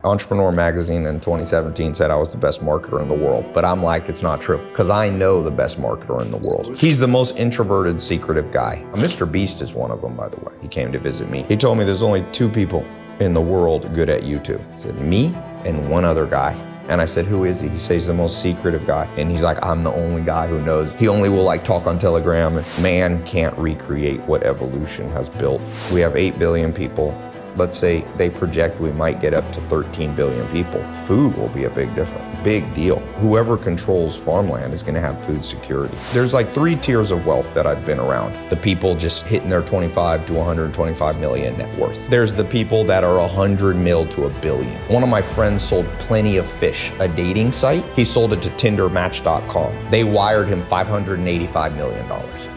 Entrepreneur magazine in 2017 said I was the best marketer in the world, but I'm like, it's not true, because I know the best marketer in the world. He's the most introverted, secretive guy. Mr. Beast is one of them, by the way. He came to visit me. He told me there's only 2 people in the world good at YouTube. He said, me and one other guy. And I said, who is he? He says he's the most secretive guy. And he's like, I'm the only guy who knows. He only will talk on Telegram. Man can't recreate what evolution has built. We have 8 billion people. Let's say they project we might get up to 13 billion people. Food will be a big deal. Whoever controls farmland is gonna have food security. There's 3 tiers of wealth that I've been around. The people just hitting their 25 to 125 million net worth. There's the people that are 100 mil to a billion. One of my friends sold Plenty of Fish, a dating site. He sold it to tindermatch.com. They wired him $585 million.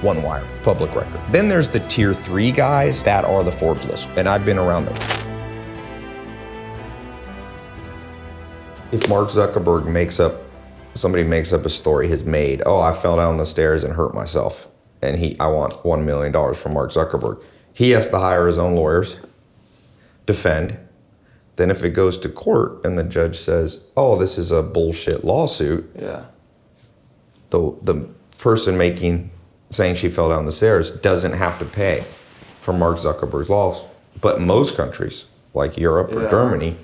One wire, it's public record. Then there's the tier 3 guys that are the Forbes list, and I've been around them. If Mark Zuckerberg somebody makes up a story he's made, I fell down the stairs and hurt myself, and I want $1 million from Mark Zuckerberg. He has to hire his own lawyers, defend. Then if it goes to court and the judge says, this is a bullshit lawsuit, the person saying she fell down the stairs doesn't have to pay for Mark Zuckerberg's loss. But most countries, like Europe or Germany,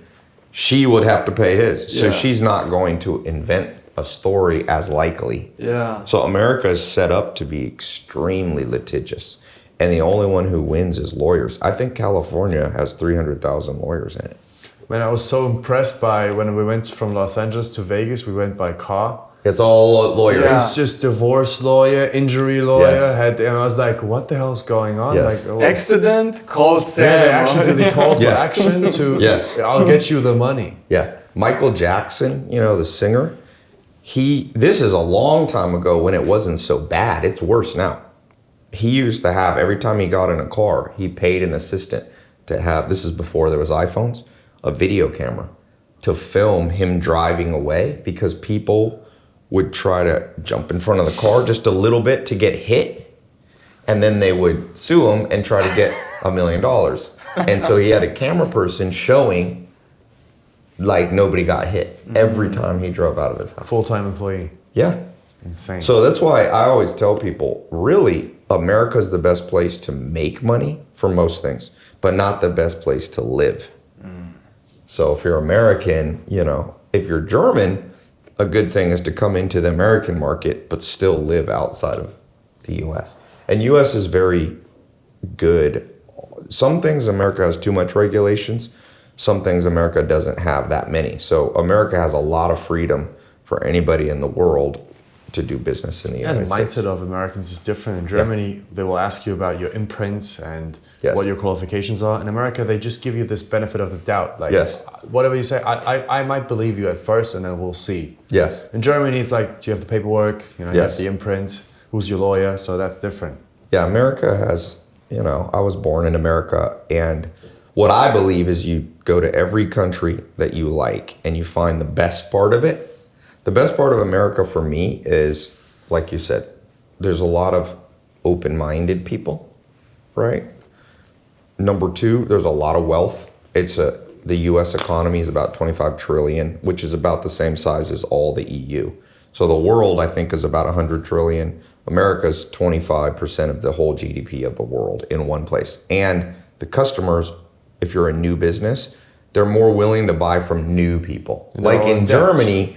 she would have to pay his. So she's not going to invent a story as likely. So America is set up to be extremely litigious. And the only one who wins is lawyers. I think California has 300,000 lawyers in it. Man, I was so impressed by when we went from Los Angeles to Vegas, we went by car. It's all lawyers. It's just divorce lawyer, injury lawyer. And I was like, what the hell's going on? Accident, call Sam. Yeah, they actually do the call to action to, I'll get you the money. Yeah. Michael Jackson, the singer, this is a long time ago when it wasn't so bad. It's worse now. He used to have, every time he got in a car, he paid an assistant to have, this is before there was iPhones, a video camera to film him driving away, because people would try to jump in front of the car just a little bit to get hit, and then they would sue him and try to get $1 million. And so he had a camera person showing nobody got hit every time he drove out of his house. Full-time employee. Yeah. Insane. So that's why I always tell people, really, America's the best place to make money for most things, but not the best place to live. So if you're American, if you're German, a good thing is to come into the American market, but still live outside of the US. And US is very good. Some things America has too much regulations. Some things America doesn't have that many. So America has a lot of freedom for anybody in the world to do business in the United States. The mindset of Americans is different. In Germany, they will ask you about your imprints and what your qualifications are. In America, they just give you this benefit of the doubt. Whatever you say, I might believe you at first, and then we'll see. Yes. In Germany, it's do you have the paperwork? You have the imprint. Who's your lawyer? So that's different. Yeah, America has, I was born in America, and what I believe is you go to every country that you like and you find the best part of it. The best part of America for me is, like you said, there's a lot of open-minded people, right? Number 2, there's a lot of wealth. The US economy is about 25 trillion, which is about the same size as all the EU. So the world, I think, is about 100 trillion. America's 25% of the whole GDP of the world in one place. And the customers, if you're a new business, they're more willing to buy from new people. Like in Germany,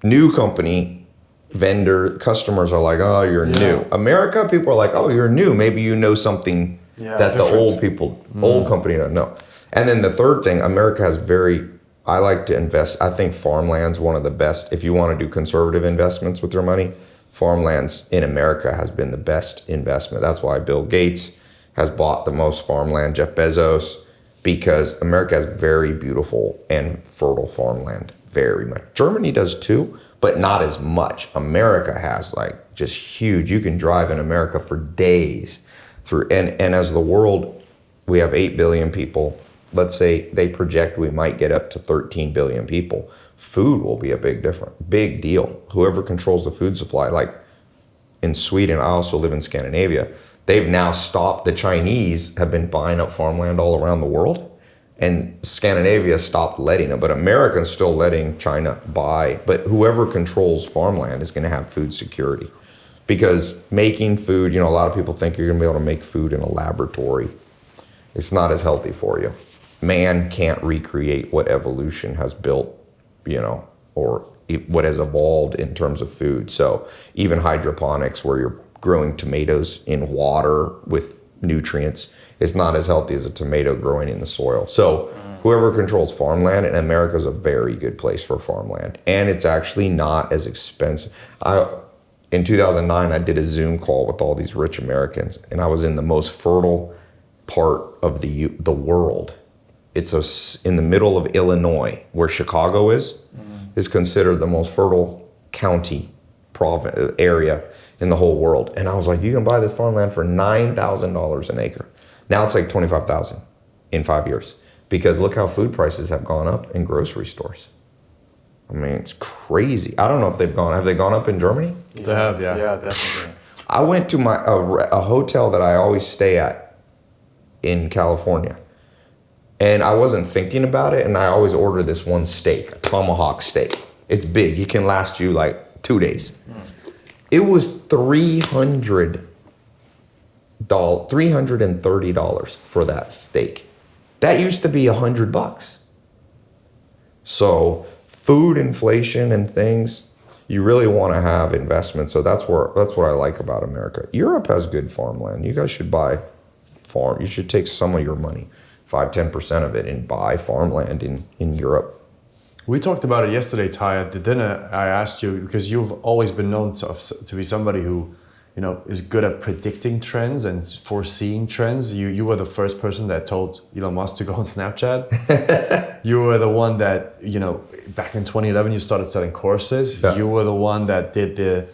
new company, vendor, customers are like, you're new. America, people are like, you're new. Maybe you know something that different. The old company don't know. And then the third thing, America has I like to invest. I think farmland's one of the best. If you want to do conservative investments with your money, farmlands in America has been the best investment. That's why Bill Gates has bought the most farmland, Jeff Bezos, because America has very beautiful and fertile farmland. Very much. Germany does too, but not as much. America has just huge. You can drive in America for days through. And as the world, we have 8 billion people. Let's say they project we might get up to 13 billion people. Food will be a big deal. Whoever controls the food supply, in Sweden, I also live in Scandinavia. They've now stopped. The Chinese have been buying up farmland all around the world. And Scandinavia stopped letting them, but America's still letting China buy. But whoever controls farmland is going to have food security. Because making food, a lot of people think you're going to be able to make food in a laboratory. It's not as healthy for you. Man can't recreate what evolution has built, or what has evolved in terms of food. So even hydroponics, where you're growing tomatoes in water with nutrients, is not as healthy as a tomato growing in the soil. So whoever controls farmland, and America is a very good place for farmland. And it's actually not as expensive. In 2009, I did a Zoom call with all these rich Americans, and I was in the most fertile part of the world. It's in the middle of Illinois, where Chicago is considered the most fertile county area in the whole world. And I was like, you can buy this farmland for $9,000 an acre. Now it's like $25,000 in 5 years, because look how food prices have gone up in grocery stores. I mean, it's crazy. I don't know if have they gone up in Germany? They have, yeah. Yeah, definitely. I went to a hotel that I always stay at in California, and I wasn't thinking about it, and I always order this one steak, a tomahawk steak. It's big. It can last you like 2 days. It was $330 for that steak. That used to be $100. So food inflation and things, you really want to have investments. So that's what I like about America. Europe has good farmland. You guys should buy farm. You should take some of your money, 5-10% of it, and buy farmland in Europe. We talked about it yesterday, Tai, at the dinner. I asked you, because you've always been known to be somebody who, is good at predicting trends and foreseeing trends. You were the first person that told Elon Musk to go on Snapchat. You were the one that, back in 2011, you started selling courses. Yeah. You were the one that did you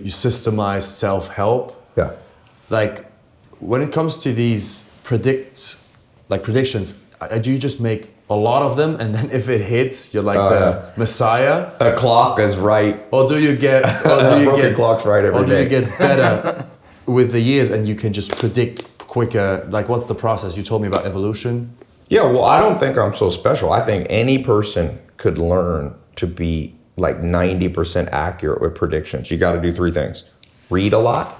systemized self-help. Yeah. Like, when it comes to these predictions, do you just make a lot of them, and then if it hits, you're like the messiah? A clock is right. Or do you get clock's right every day. Or do you get better with the years, and you can just predict quicker? Like, what's the process? You told me about evolution. Yeah, well, I don't think I'm so special. I think any person could learn to be like 90% accurate with predictions. You got to do 3 things: read a lot,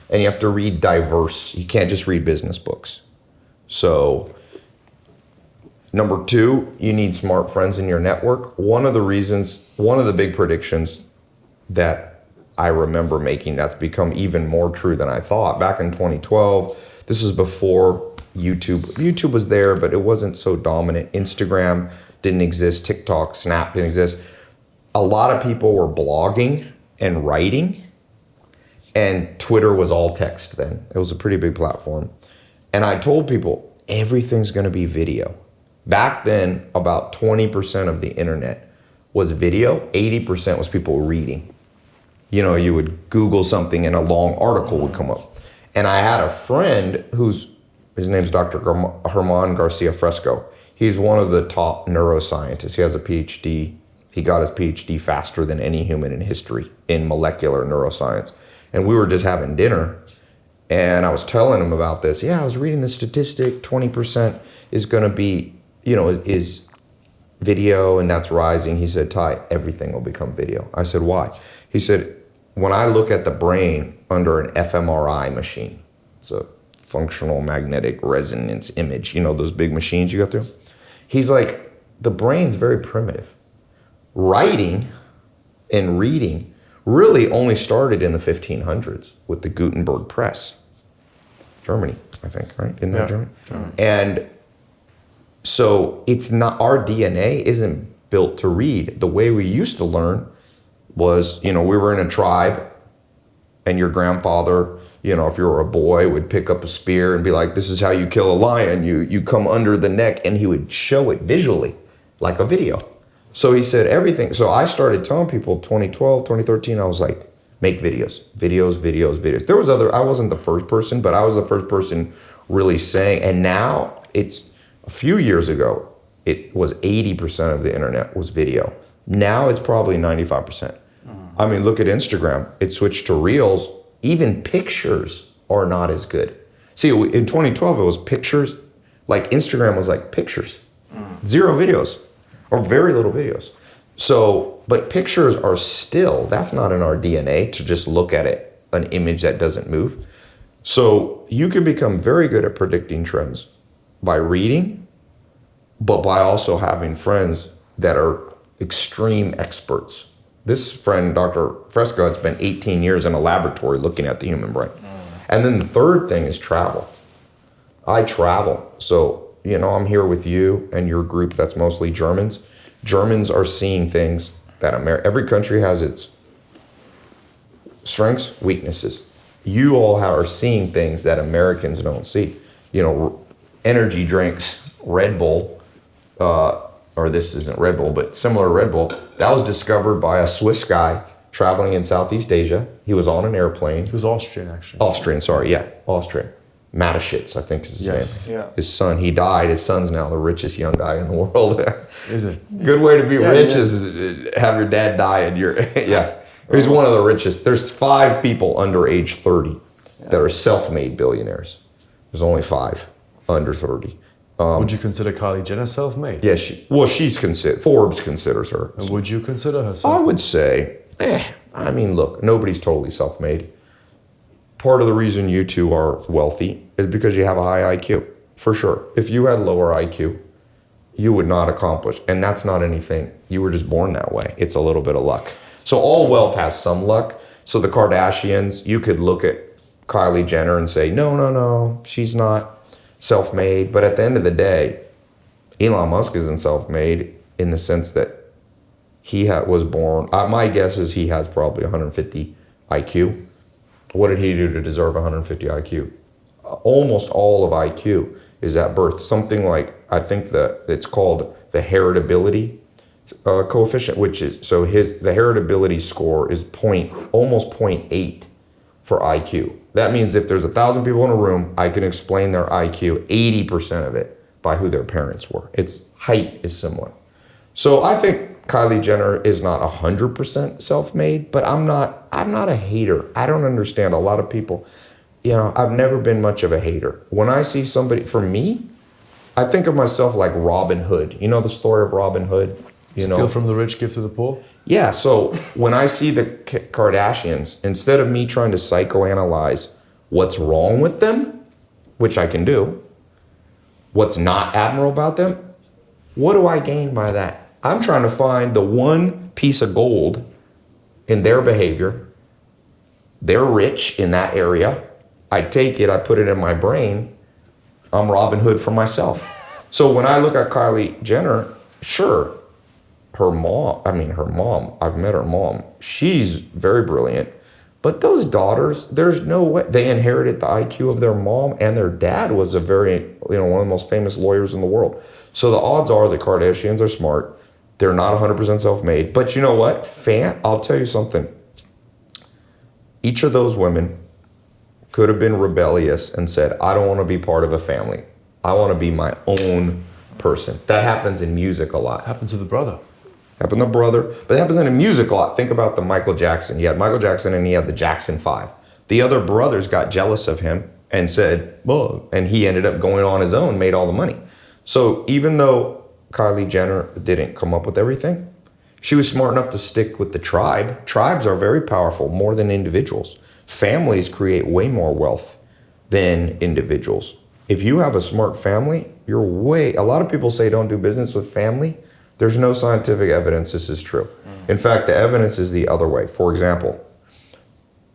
and you have to read diverse. You can't just read business books. So, number 2, you need smart friends in your network. One of the big predictions that I remember making that's become even more true than I thought, back in 2012, this is before YouTube. YouTube was there, but it wasn't so dominant. Instagram didn't exist. TikTok, Snap didn't exist. A lot of people were blogging and writing, and Twitter was all text then. It was a pretty big platform. And I told people, everything's going to be video. Back then, about 20% of the internet was video, 80% was people reading. You would Google something and a long article would come up. And I had a friend his name's Dr. Germán Garcia Fresco. He's one of the top neuroscientists. He has a PhD. He got his PhD faster than any human in history in molecular neuroscience. And we were just having dinner, and I was telling him about this. Yeah, I was reading the statistic, 20% is going to be, is video, and that's rising. He said, Tai, everything will become video. I said, why? He said, when I look at the brain under an fMRI machine, it's a functional magnetic resonance image, those big machines you go through. He's like, the brain's very primitive. Writing and reading really only started in the 1500s with the Gutenberg press. Germany, I think, right? Isn't that Germany? And so it's not, our DNA isn't built to read. The way we used to learn was, we were in a tribe, and your grandfather, if you were a boy, would pick up a spear and be like, this is how you kill a lion. You come under the neck, and he would show it visually, like a video. So he said everything. So I started telling people 2012, 2013, I was like, make videos. There was I wasn't the first person, but I was the first person really saying, and now it's, a few years ago, it was 80% of the internet was video. Now it's probably 95%. I mean, look at Instagram. It switched to Reels. Even pictures are not as good. See, in 2012, it was pictures. like Instagram was like pictures, 0 videos or very little videos. So, but pictures are still, that's not in our DNA to just look at it, an image that doesn't move. So you can become very good at predicting trends by reading, but by also having friends that are extreme experts. This friend, Dr. Fresco, had spent 18 years in a laboratory looking at the human brain. And then the third thing is travel. I travel. So, you know, I'm here with you and your group that's mostly Germans. Germans are seeing things that every country has its strengths, weaknesses. You all are seeing things that Americans don't see. You know, energy drinks, Red Bull, or this isn't Red Bull, but similar to Red Bull, that was discovered by a Swiss guy traveling in Southeast Asia. He was on an airplane. He was Austrian, actually. Austrian. Mateschitz, I think is his name. Yeah. His son, he died. His son's now the richest young guy in the world. Is it? Good way to be rich is have your dad die and you're, yeah. He's one of the richest. There's 5 people under age 30 that are self-made billionaires. There's only 5 under 30. Would you consider Kylie Jenner self-made? Yeah, she's considered, Forbes considers her. And would you consider her self-made? I would say, I mean, look, nobody's totally self-made. Part of the reason you two are wealthy is because you have a high IQ, for sure. If you had lower IQ, you would not accomplish, and that's not anything. You were just born that way. It's a little bit of luck. So all wealth has some luck. So the Kardashians, you could look at Kylie Jenner and say, no, she's not self-made. But at the end of the day, Elon Musk isn't self-made in the sense that he was born. My guess is he has probably 150 IQ. What did he do to deserve 150 IQ? Almost all of IQ is at birth. Something like, I think that it's called the heritability coefficient, which is, so the heritability score is almost 0.8 for IQ. That means if there's 1,000 people in a room, I can explain their IQ, 80% of it, by who their parents were. Its height is similar. So I think Kylie Jenner is not 100% self-made, but I'm not a hater. I don't understand a lot of people. You know, I've never been much of a hater. When I see somebody, for me, I think of myself like Robin Hood. You know the story of Robin Hood? Steal from the rich, give to the poor? Yeah, so when I see the Kardashians, instead of me trying to psychoanalyze what's wrong with them, which I can do, what's not admirable about them, what do I gain by that? I'm trying to find the one piece of gold in their behavior. They're rich in that area. I take it, I put it in my brain. I'm Robin Hood for myself. So when I look at Kylie Jenner, sure, her mom, I've met her mom. She's very brilliant. But those daughters, there's no way. They inherited the IQ of their mom, and their dad was one of the most famous lawyers in the world. So the odds are the Kardashians are smart. They're not 100% self-made. But you know what? I'll tell you something. Each of those women could have been rebellious and said, I don't want to be part of a family. I want to be my own person. That happens in music a lot. Happened to the brother. Happened to the brother, but it happens in music a lot. Think about the Michael Jackson. You had Michael Jackson and he had the Jackson 5. The other brothers got jealous of him and said, well, and he ended up going on his own, made all the money. So even though Kylie Jenner didn't come up with everything, she was smart enough to stick with the tribe. Tribes are very powerful, more than individuals. Families create way more wealth than individuals. If you have a smart family, a lot of people say don't do business with family. There's no scientific evidence this is true. In fact, the evidence is the other way. For example,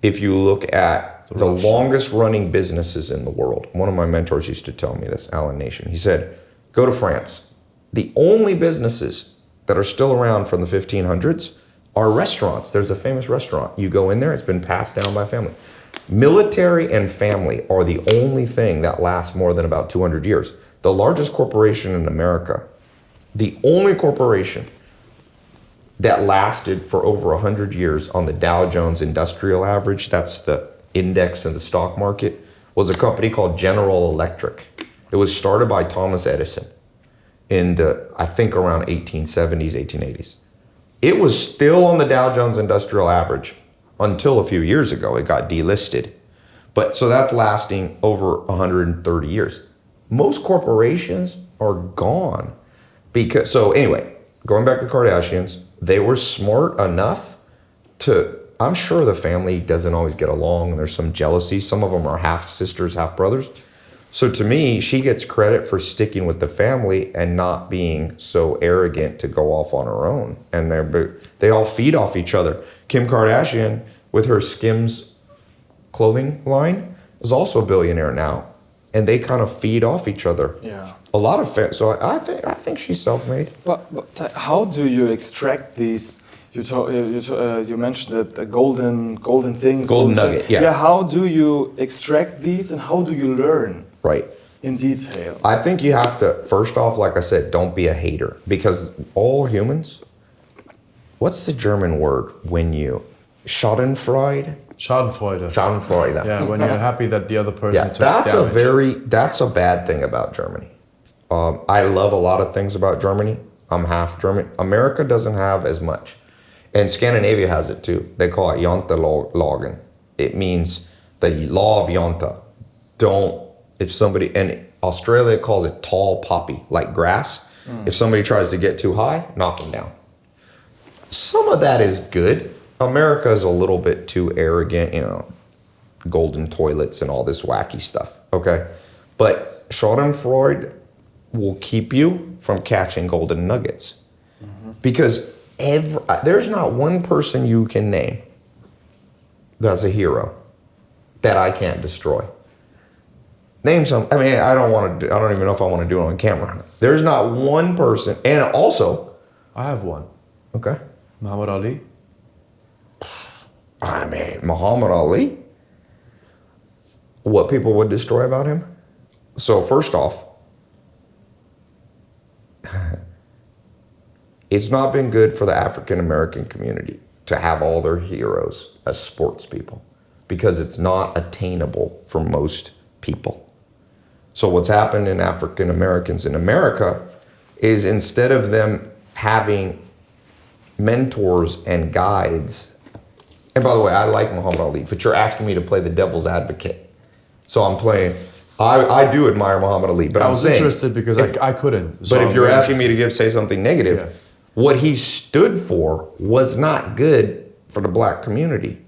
if you look at the longest running businesses in the world, one of my mentors used to tell me this, Alan Nation. He said, go to France. The only businesses that are still around from the 1500s are restaurants. There's a famous restaurant. You go in there, it's been passed down by family. Military and family are the only thing that lasts more than about 200 years. The largest corporation in America, the only corporation that lasted for over 100 years on the Dow Jones Industrial Average, that's the index in the stock market, was a company called General Electric. It was started by Thomas Edison in I think around 1870s, 1880s. It was still on the Dow Jones Industrial Average until a few years ago. It got delisted. But so that's lasting over 130 years. most corporations are gone. So anyway, going back to the Kardashians, they were smart enough I'm sure the family doesn't always get along and there's some jealousy. Some of them are half sisters, half brothers. So to me, she gets credit for sticking with the family and not being so arrogant to go off on her own. And they all feed off each other. Kim Kardashian, with her Skims clothing line, is also a billionaire now. And they kind of feed off each other. Yeah. A lot of so I think she's self-made. But how do you extract these? You mentioned that the golden things. Golden nugget. Yeah. Yeah. How do you extract these, and how do you learn? Right. In detail. I think you have to, first off, like I said, don't be a hater, because all humans. What's the German word when you Schadenfreude? Schadenfreude. Yeah, when you're happy that the other person took damage. That's a bad thing about Germany. I love a lot of things about Germany. I'm half German. America doesn't have as much. And Scandinavia has it too. They call it Jantelagen. It means the law of Janta. And Australia calls it tall poppy, like grass. If somebody tries to get too high, knock them down. Some of that is good. America is a little bit too arrogant, golden toilets and all this wacky stuff, okay? But Schadenfreude will keep you from catching golden nuggets. Because there's not one person you can name that's a hero that I can't destroy. Name some. I mean, I don't even know if I want to do it on camera. There's not one person. And also, I have one. Okay. Muhammad Ali. I mean, Muhammad Ali. What people would destroy about him? So first off, it's not been good for the African American community to have all their heroes as sports people, because it's not attainable for most people. So what's happened in African Americans in America is, instead of them having mentors and guides, and by the way, I like Muhammad Ali, but you're asking me to play the devil's advocate. So I'm playing, I do admire Muhammad Ali, but I was interested because I couldn't. So but if you're asking me to say something negative, what he stood for was not good for the black community.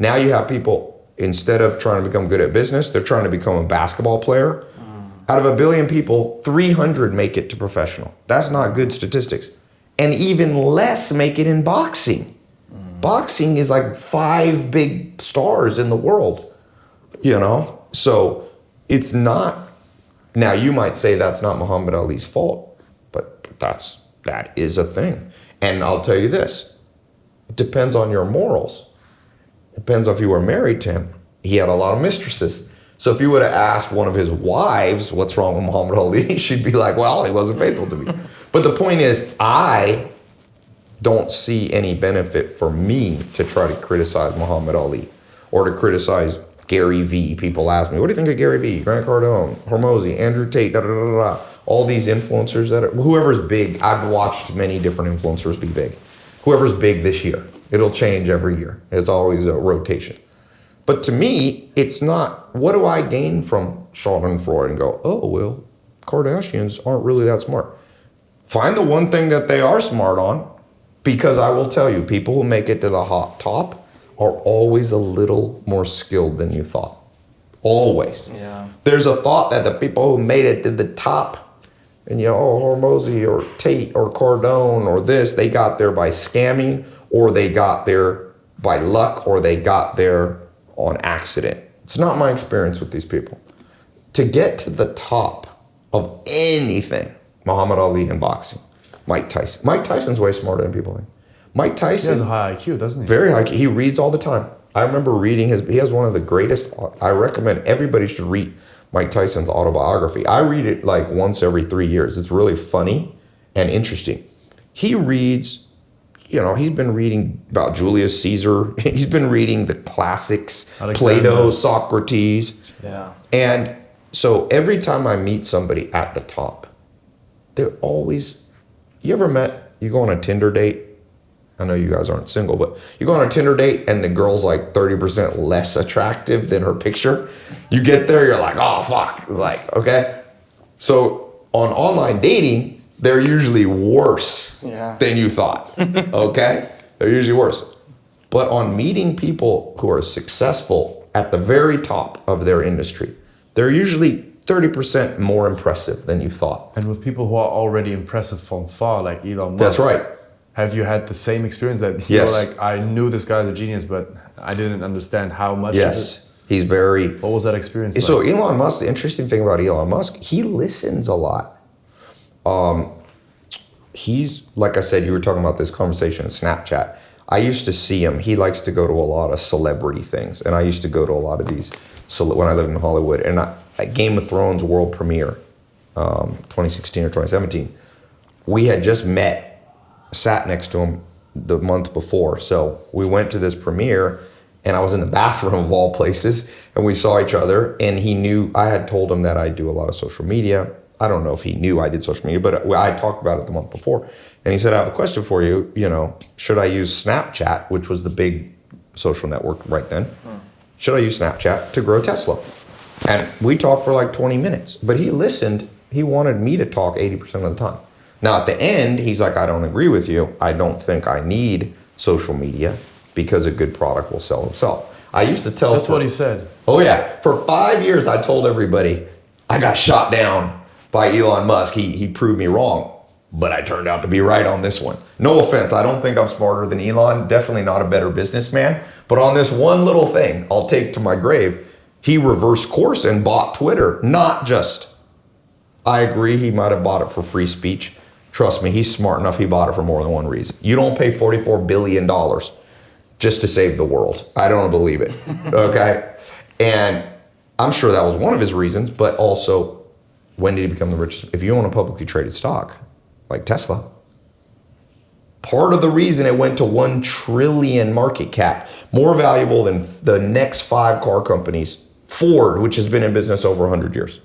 Now you have people, instead of trying to become good at business, they're trying to become a basketball player. Out of 1 billion people, 300 make it to professional. That's not good statistics. And even less make it in boxing. Boxing is like 5 big stars in the world, So it's not, now you might say that's not Muhammad Ali's fault, but that is a thing. And I'll tell you this, it depends on your morals. It depends if you were married to him. He had a lot of mistresses. So if you would have asked one of his wives, what's wrong with Muhammad Ali? She'd be like, well, he wasn't faithful to me. But the point is, I don't see any benefit for me to try to criticize Muhammad Ali or to criticize Gary Vee. People ask me, what do you think of Gary Vee, Grant Cardone, Hormozy, Andrew Tate, all these influencers whoever's big. I've watched many different influencers be big. Whoever's big this year, it'll change every year. It's always a rotation. But to me, it's not, what do I gain from Schadenfreude and go, oh, well, Kardashians aren't really that smart. Find the one thing that they are smart on, because I will tell you, people who make it to the hot top are always a little more skilled than you thought. Always. Yeah. There's a thought that the people who made it to the top, and Hormozy or Tate or Cardone or this, they got there by scamming, or they got there by luck, or they got there on accident. It's not my experience with these people. To get to the top of anything, Muhammad Ali in boxing, Mike Tyson. Mike Tyson's way smarter than people think. Mike Tyson. He has a high IQ, doesn't he? Very high IQ. He reads all the time. I remember reading he has one of the greatest, I recommend everybody should read Mike Tyson's autobiography. I read it like once every 3 years. It's really funny and interesting. He reads, he's been reading about Julius Caesar. He's been reading the classics, Plato, Socrates. Yeah. And so every time I meet somebody at the top, they're always, you go on a Tinder date? I know you guys aren't single, but you go on a Tinder date and the girl's like 30% less attractive than her picture. You get there, you're like, oh, fuck. It's like, okay. So on online dating, they're usually worse than you thought, okay? They're usually worse. But on meeting people who are successful at the very top of their industry, they're usually 30% more impressive than you thought. And with people who are already impressive from far, like Elon Musk. That's right. Have you had the same experience that you're like, I knew this guy's a genius, but I didn't understand how much? Yes, he's very... What was that experience like? So Elon Musk, the interesting thing about Elon Musk, he listens a lot. He's, like I said, you were talking about this conversation in Snapchat. I used to see him. He likes to go to a lot of celebrity things. And I used to go to a lot of these when I lived in Hollywood. And at Game of Thrones world premiere, 2016 or 2017, we had just met, sat next to him the month before. So we went to this premiere and I was in the bathroom of all places and we saw each other and he knew, I had told him that I do a lot of social media. I don't know if he knew I did social media, but I talked about it the month before. And he said, I have a question for you. Should I use Snapchat, which was the big social network right then? Should I use Snapchat to grow Tesla? And we talked for like 20 minutes, but he listened. He wanted me to talk 80% of the time. Now at the end, he's like, I don't agree with you. I don't think I need social media because a good product will sell itself. I used to tell... That's what he said. Oh yeah. For 5 years, I told everybody I got shot down by Elon Musk. He proved me wrong, but I turned out to be right on this one. No offense, I don't think I'm smarter than Elon, definitely not a better businessman, but on this one little thing I'll take to my grave, he reversed course and bought Twitter, not just, I agree he might have bought it for free speech. Trust me, he's smart enough, he bought it for more than one reason. You don't pay $44 billion just to save the world. I don't believe it, okay? And I'm sure that was one of his reasons, but also, when did he become the richest? If you own a publicly traded stock, like Tesla, part of the reason it went to 1 trillion market cap, more valuable than the next 5 car companies, Ford, which has been in business over 100 years.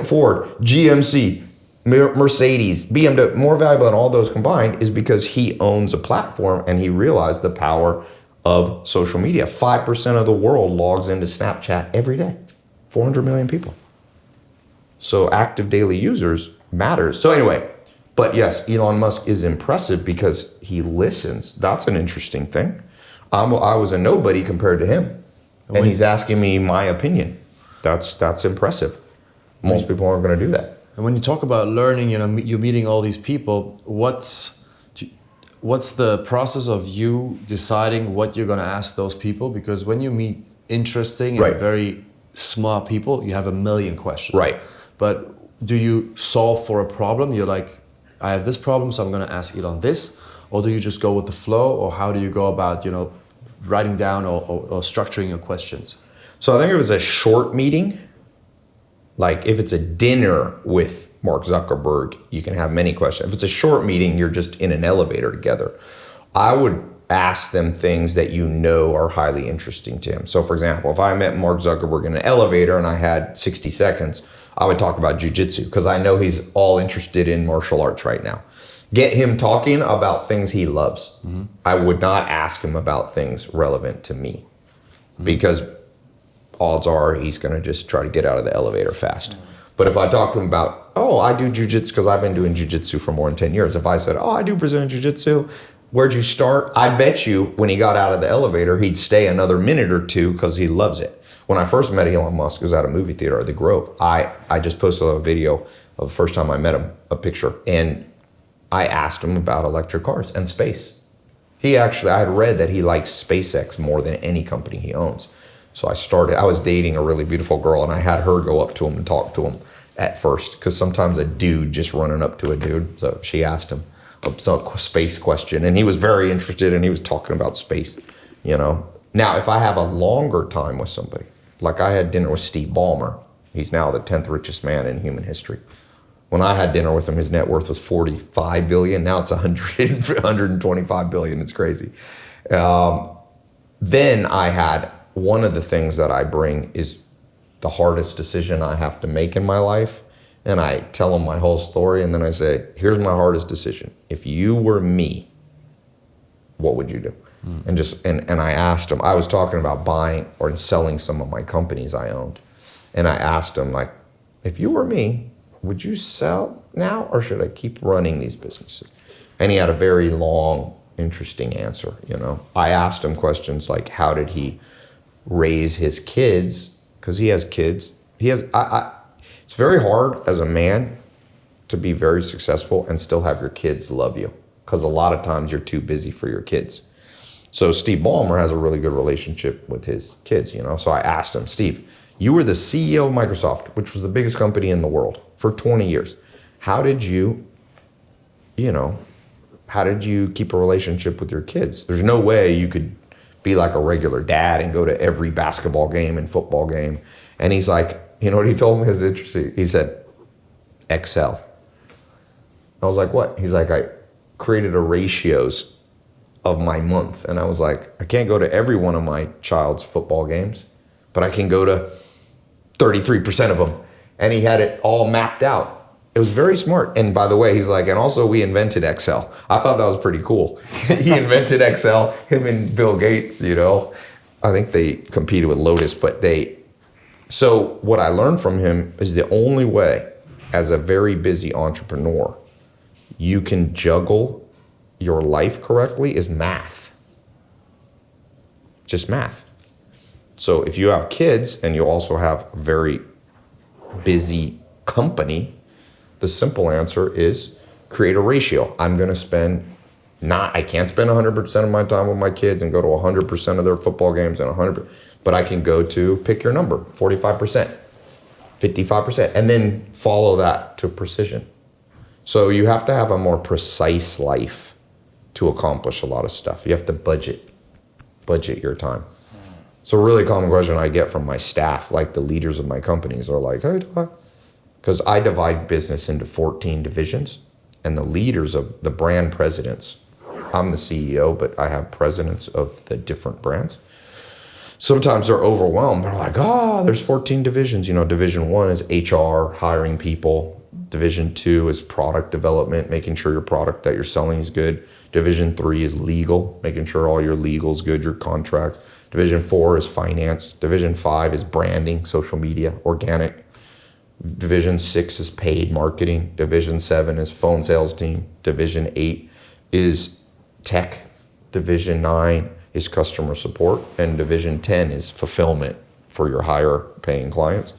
Ford, GMC, Mercedes, BMW, more valuable than all those combined is because he owns a platform and he realized the power of social media. 5% of the world logs into Snapchat every day, 400 million people. So active daily users matters. So anyway, but yes, Elon Musk is impressive because he listens. That's an interesting thing. I was a nobody compared to him. And he's asking me my opinion. That's impressive. Most people aren't going to do that. And when you talk about learning, you're meeting all these people. What's the process of you deciding what you're going to ask those people? Because when you meet interesting and very smart people, you have a million questions. Right. But do you solve for a problem? You're like, I have this problem, so I'm going to ask Elon this. Or do you just go with the flow? Or how do you go about, writing down or structuring your questions? So I think it was a short meeting. Like if it's a dinner with Mark Zuckerberg, you can have many questions. If it's a short meeting, you're just in an elevator together. I would ask them things that are highly interesting to him. So for example, if I met Mark Zuckerberg in an elevator and I had 60 seconds, I would talk about jiu-jitsu because I know he's all interested in martial arts right now. Get him talking about things he loves. Mm-hmm. I would not ask him about things relevant to me because odds are he's going to just try to get out of the elevator fast. But if I talk to him about, I do jiu-jitsu because I've been doing jiu-jitsu for more than 10 years. If I said, I do Brazilian jiu-jitsu, where'd you start? I bet you when he got out of the elevator, he'd stay another minute or two because he loves it. When I first met Elon Musk, it was at a movie theater at the Grove. I just posted a video of the first time I met him, a picture, and I asked him about electric cars and space. I had read that he likes SpaceX more than any company he owns. So I was dating a really beautiful girl and I had her go up to him and talk to him at first because sometimes a dude just running up to a dude. So she asked him a space question and he was very interested and he was talking about space, Now, if I have a longer time with somebody, like I had dinner with Steve Balmer, he's now the 10th richest man in human history. When I had dinner with him, his net worth was 45 billion. Now it's 125 billion. It's crazy. Then I had one of the things that I bring is the hardest decision I have to make in my life. And I tell him my whole story. And then I say, here's my hardest decision. If you were me, what would you do? And I asked him, I was talking about buying or selling some of my companies I owned. And I asked him, like, if you were me, would you sell now or should I keep running these businesses? And he had a very long, interesting answer, you know. I asked him questions like, how did he raise his kids? Because he has kids. It's very hard as a man to be very successful and still have your kids love you. Because a lot of times you're too busy for your kids. So Steve Ballmer has a really good relationship with his kids, you know. So I asked him, Steve, you were the CEO of Microsoft, which was the biggest company in the world for 20 years. How did you keep a relationship with your kids? There's no way you could be like a regular dad and go to every basketball game and football game. And he's like, you know what he told me is interesting? He said, Excel. I was like, what? He's like, I created a ratios of my month. And I was like, I can't go to every one of my child's football games, but I can go to 33% of them. And he had it all mapped out. It was very smart. And by the way, he's like, and also we invented Excel. I thought that was pretty cool. He invented Excel, him and Bill Gates, you know. I think they competed with Lotus, so what I learned from him is the only way as a very busy entrepreneur you can juggle your life correctly is math. Just math. So if you have kids and you also have a very busy company, the simple answer is create a ratio. I can't spend 100% of my time with my kids and go to 100% of their football games and 100%, but I can go to, pick your number, 45%, 55%, and then follow that to precision. So you have to have a more precise life to accomplish a lot of stuff. You have to budget your time. It's a really common question I get from my staff, like the leaders of my companies are like, hey, because I divide business into 14 divisions, and the leaders of the brand presidents, I'm the CEO, but I have presidents of the different brands. Sometimes they're overwhelmed. They're like, there's 14 divisions. You know, division 1 is HR, hiring people. Division 2 is product development, making sure your product that you're selling is good. Division 3 is legal, making sure all your legal is good, your contracts. Division 4 is finance. Division 5 is branding, social media, organic. Division 6 is paid marketing. Division 7 is phone sales team. Division 8 is tech. Division 9 is customer support. And Division 10 is fulfillment for your higher paying clients.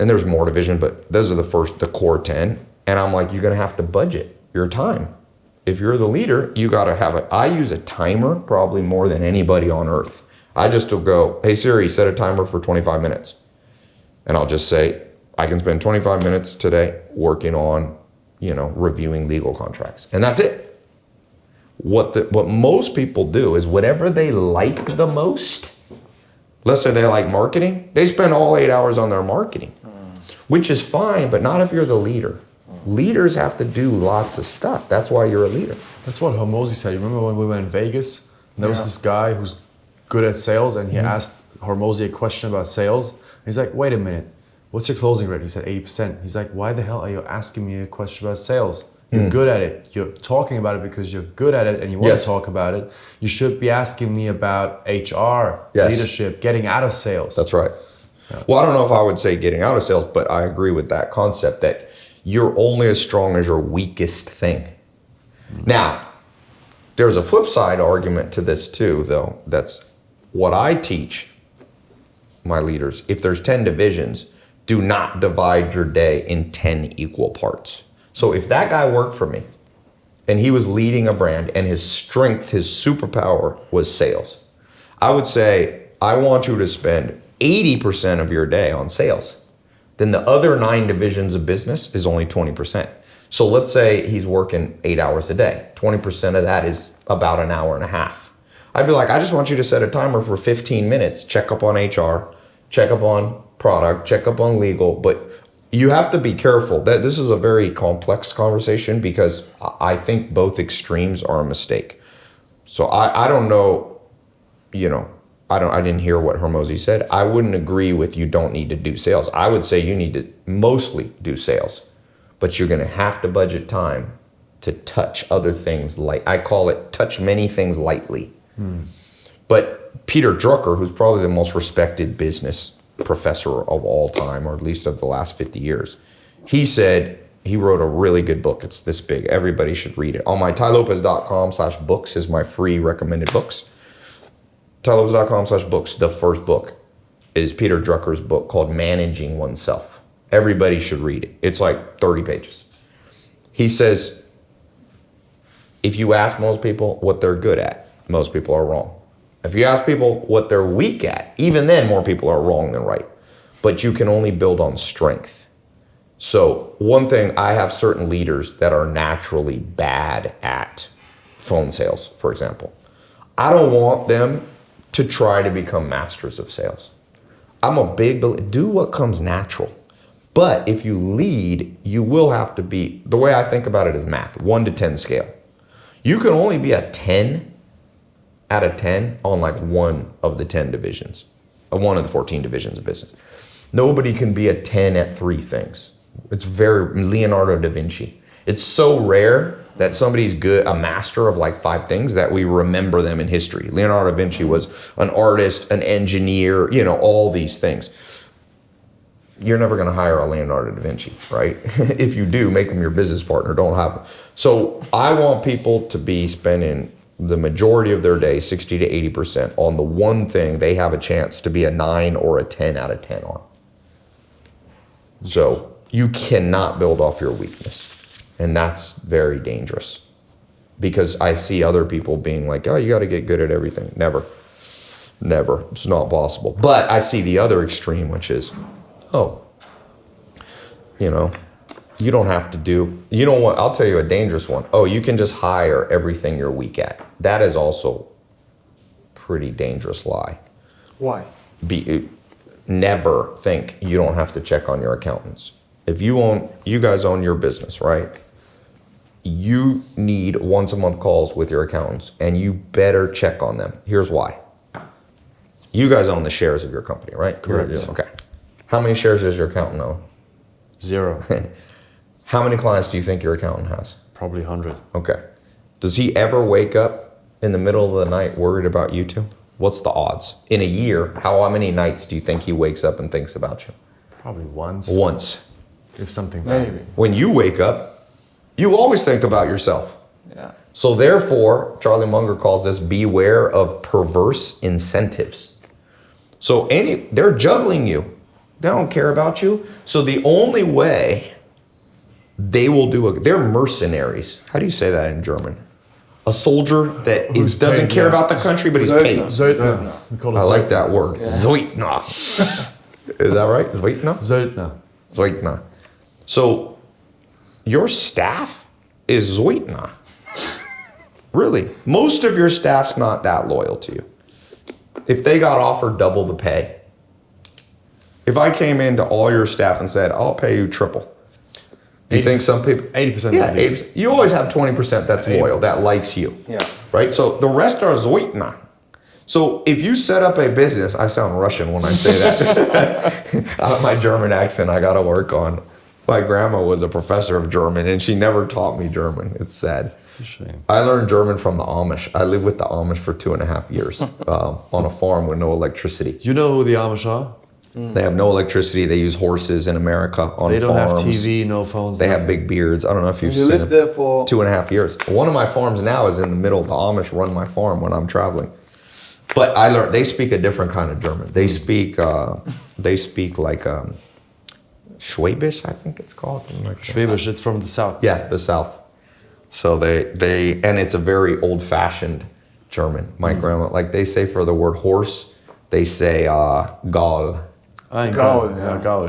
And there's more division, but those are the core 10. And I'm like, you're gonna have to budget your time. If you're the leader, you gotta have it. I use a timer probably more than anybody on earth. I just will go, hey Siri, set a timer for 25 minutes. And I'll just say, I can spend 25 minutes today working on, reviewing legal contracts. And that's it. What most people do is whatever they like the most, let's say they like marketing, they spend all 8 hours on their marketing, which is fine, but not if you're the leader. Leaders have to do lots of stuff. That's why you're a leader. That's what Hormozi said. You remember when we were in Vegas? And there was this guy who's good at sales, and he asked Hormozi a question about sales. He's like, wait a minute, what's your closing rate? He said 80%. He's like, why the hell are you asking me a question about sales? You're good at it. You're talking about it because you're good at it and you want to talk about it. You should be asking me about HR, leadership, getting out of sales. That's right. Yeah. Well, I don't know if I would say getting out of sales, but I agree with that concept that you're only as strong as your weakest thing. Now, there's a flip side argument to this too, though. That's what I teach my leaders. If there's 10 divisions, do not divide your day in 10 equal parts. So if that guy worked for me and he was leading a brand and his strength, his superpower was sales, I would say, I want you to spend 80% of your day on sales. Then the other 9 divisions of business is only 20%. So let's say he's working 8 hours a day. 20% of that is about an hour and a half. I'd be like, I just want you to set a timer for 15 minutes, check up on HR, check up on product, check up on legal, but you have to be careful. That this is a very complex conversation because I think both extremes are a mistake. So I don't know, I didn't hear what Hormozi said. I wouldn't agree with you don't need to do sales. I would say you need to mostly do sales, but you're gonna have to budget time to touch other things I call it touch many things lightly. But Peter Drucker, who's probably the most respected business professor of all time, or at least of the last 50 years. He said, he wrote a really good book. It's this big. Everybody should read it. On my tailopez.com/books is my free recommended books. tailopez.com/books. The first book is Peter Drucker's book called Managing Oneself. Everybody should read it. It's like 30 pages. He says, if you ask most people what they're good at, most people are wrong. If you ask people what they're weak at, even then more people are wrong than right. But you can only build on strength. So one thing, I have certain leaders that are naturally bad at phone sales, for example. I don't want them to try to become masters of sales. I'm a big believer, do what comes natural. But if you lead, you will have to be, the way I think about it is math, 1 to 10 scale. You can only be a 10 out of 10 on like one of the 10 divisions, one of the 14 divisions of business. Nobody can be a 10 at 3 things. It's very Leonardo da Vinci. It's so rare that somebody's good, a master of like 5 things, that we remember them in history. Leonardo da Vinci was an artist, an engineer, all these things. You're never going to hire a Leonardo da Vinci, right? If you do, make him your business partner. Don't have him. So I want people to be spending the majority of their day, 60 to 80%, on the one thing they have a chance to be a 9 or a 10 out of 10 on. So you cannot build off your weakness. And that's very dangerous, because I see other people being like, oh, you got to get good at everything. Never. It's not possible. But I see the other extreme, which is, you don't have to do, I'll tell you a dangerous one. Oh, you can just hire everything you're weak at. That is also pretty dangerous lie. Why? Never think you don't have to check on your accountants. If you guys own your business, right? You need once a month calls with your accountants, and you better check on them. Here's why. You guys own the shares of your company, right? Correct. Yeah. Okay. How many shares does your accountant own? 0. How many clients do you think your accountant has? Probably 100. Okay. Does he ever wake up in the middle of the night worried about you two? What's the odds? In a year, how many nights do you think he wakes up and thinks about you? Probably once. Once. If something bad. Maybe. When you wake up, you always think about yourself. Yeah. So therefore, Charlie Munger calls this beware of perverse incentives. So they're juggling you. They don't care about you. So the only way they will they're mercenaries. How do you say that in German? A soldier that doesn't care about the country, but he's paid. Söldner. We call it I like that word. Yeah. Söldner. Is that right? Söldner? Söldner. So your staff is Söldner. Really. Most of your staff's not that loyal to you. If they got offered double the pay, if I came into all your staff and said, I'll pay you triple, you think some people... 80%. Yeah, 80%. You always have 20% that's loyal, that likes you. Yeah. Right? So the rest are Söldner. So if you set up a business, I sound Russian when I say that. My German accent I got to work on. My grandma was a professor of German, and she never taught me German. It's sad. It's a shame. I learned German from the Amish. I lived with the Amish for 2.5 years on a farm with no electricity. You know who the Amish are? They have no electricity. They use horses in America on farms. They don't have TV, no phones. They have big beards. I don't know if you've seen them. You lived there for 2.5 years. One of my farms now is in the middle. The Amish run my farm when I'm traveling. But I learned they speak a different kind of German. They speak like Schwäbisch, I think it's called. Like Schwäbisch, it's from the south. Yeah, the south. So they and it's a very old-fashioned German. My grandma, like they say for the word horse, they say Gaul. Gaul,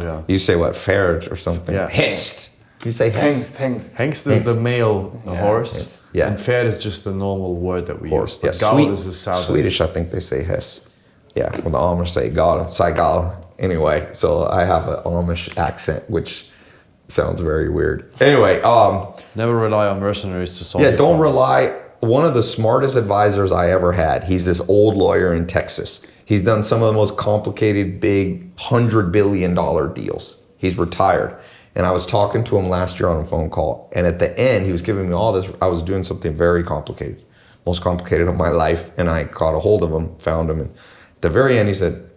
yeah. You say what, Pferd or something? Yeah. Hengst. You say Hengst. Hengst. is the male horse. Yeah. And Pferd is just the normal word that we Horse. use. Yeah. Gaul is the southern. Swedish, I think they say Hess. Yeah, when the Amish say Gaul, say Gaul. Anyway, so I have an Amish accent, which sounds very weird. Anyway, never rely on mercenaries to solve. Yeah, don't rely. One of the smartest advisors I ever had, he's this old lawyer in Texas. He's done some of the most complicated, big, $100 billion deals. He's retired. And I was talking to him last year on a phone call. And at the end, he was giving me all this. I was doing something very complicated, most complicated of my life. And I caught a hold of him, found him. And at the very end, he said,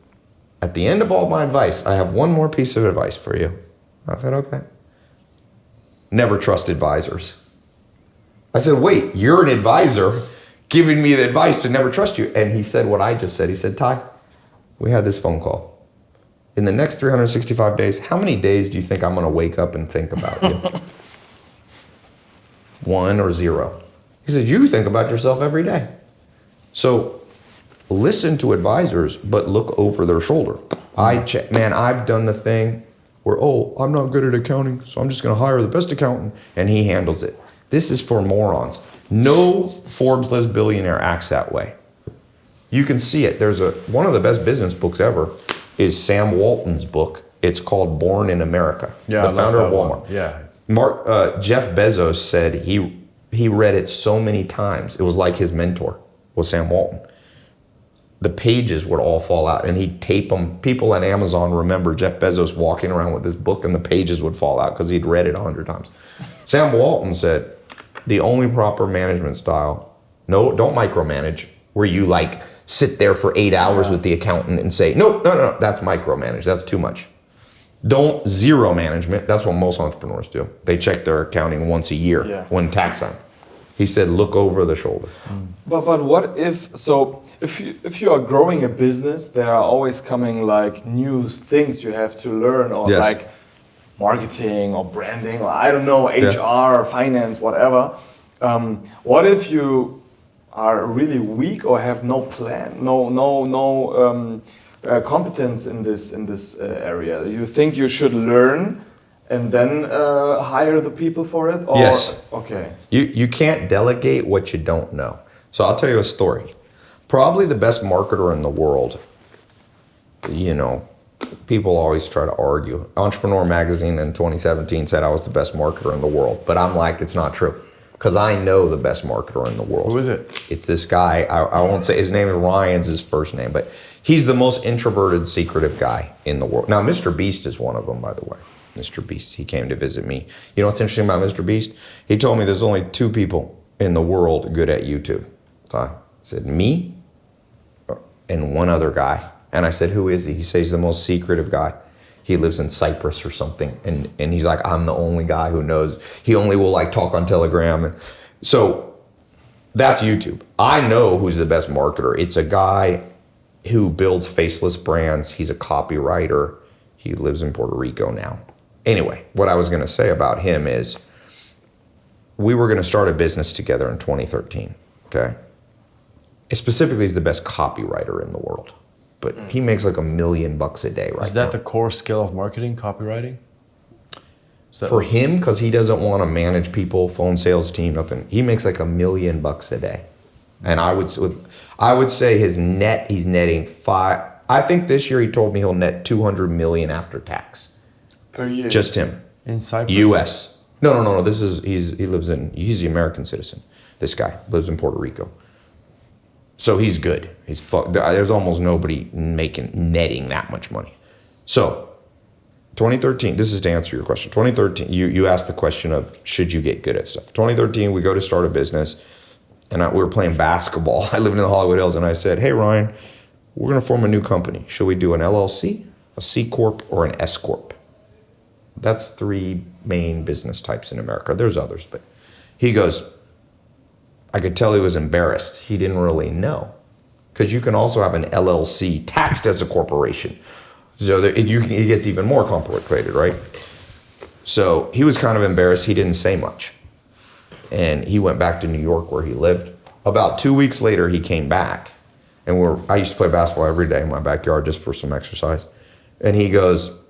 at the end of all my advice, I have one more piece of advice for you. I said, okay. Never trust advisors. I said, wait, you're an advisor giving me the advice to never trust you. And he said what I just said. He said, Tai, we had this phone call. In the next 365 days, how many days do you think I'm going to wake up and think about you? 1 or 0. He said, you think about yourself every day. So listen to advisors, but look over their shoulder. I've done the thing where, I'm not good at accounting, so I'm just going to hire the best accountant, and he handles it. This is for morons. No Forbes list billionaire acts that way. You can see it. There's one of the best business books ever is Sam Walton's book. It's called Born in America. Yeah, the founder of Walmart. One. Yeah. Jeff Bezos said he read it so many times. It was like his mentor was Sam Walton. The pages would all fall out, and he'd tape them. People at Amazon remember Jeff Bezos walking around with this book, and the pages would fall out because he'd read it 100 times. Sam Walton said, the only proper management style, no, don't micromanage, where you like sit there for 8 hours with the accountant and say, no, that's micromanage, that's too much. Don't zero management, that's what most entrepreneurs do. They check their accounting once a year when tax time. He said, look over the shoulder. But what if you are growing a business, there are always coming like new things you have to learn, or like marketing or branding, or I don't know, HR or finance, whatever. What if you are really weak or have no plan, no competence in this area? You think you should learn and then hire the people for it? Or, yes. Okay. You can't delegate what you don't know. So I'll tell you a story. Probably the best marketer in the world, people always try to argue. Entrepreneur Magazine in 2017 said I was the best marketer in the world, but I'm like, it's not true. Because I know the best marketer in the world. Who is it? It's this guy, I won't say his name is Ryan's his first name, but he's the most introverted, secretive guy in the world. Now, Mr. Beast is one of them, by the way. Mr. Beast, he came to visit me. You know what's interesting about Mr. Beast? He told me there's only 2 people in the world good at YouTube. So I said, me and one other guy. And I said, who is he? He says he's the most secretive guy. He lives in Cyprus or something. And he's like, I'm the only guy who knows. He only will like talk on Telegram. And so that's YouTube. I know who's the best marketer. It's a guy who builds faceless brands. He's a copywriter. He lives in Puerto Rico now. Anyway, what I was going to say about him is we were going to start a business together in 2013, okay? Specifically, he's the best copywriter in the world. But he makes like $1 million a day right now. Is that the core skill of marketing, copywriting? For him, because he doesn't want to manage people, phone sales team, nothing. He makes like $1 million a day. And I would say he's netting I think this year he told me he'll net 200 million after tax. Per year? Just him. In Cyprus? US. No. He's the American citizen. This guy lives in Puerto Rico. So he's good. There's almost nobody netting that much money. So 2013, this is to answer your question. 2013, you asked the question of should you get good at stuff. 2013, we go to start a business and we were playing basketball. I lived in the Hollywood Hills and I said, hey Ryan, we're gonna form a new company. Should we do an LLC, a C Corp, or an S Corp? That's 3 main business types in America. There's others, but he goes, I could tell he was embarrassed. He didn't really know. Because you can also have an LLC taxed as a corporation. So it gets even more complicated, right? So he was kind of embarrassed. He didn't say much. And he went back to New York where he lived. About 2 weeks later, he came back. And I used to play basketball every day in my backyard just for some exercise. And he goes,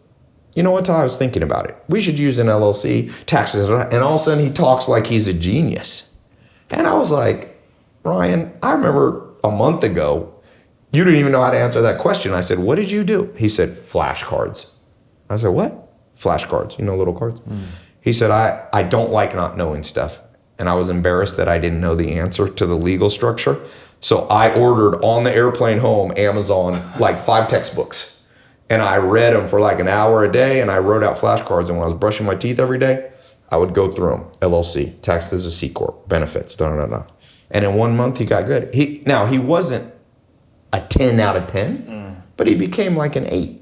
you know what, Ty, I was thinking about it. We should use an LLC, taxes. And all of a sudden, he talks like he's a genius. And I was like, Ryan, I remember a month ago, you didn't even know how to answer that question. I said, what did you do? He said, flashcards. I said, what? Flashcards, little cards? He said, I don't like not knowing stuff. And I was embarrassed that I didn't know the answer to the legal structure. So I ordered on the airplane home, Amazon, like 5 textbooks. And I read them for like an hour a day and I wrote out flashcards. And when I was brushing my teeth every day, I would go through them. LLC, taxed as a C Corp, benefits, And in 1 month, he got good. He wasn't a 10 out of 10, but he became like an 8.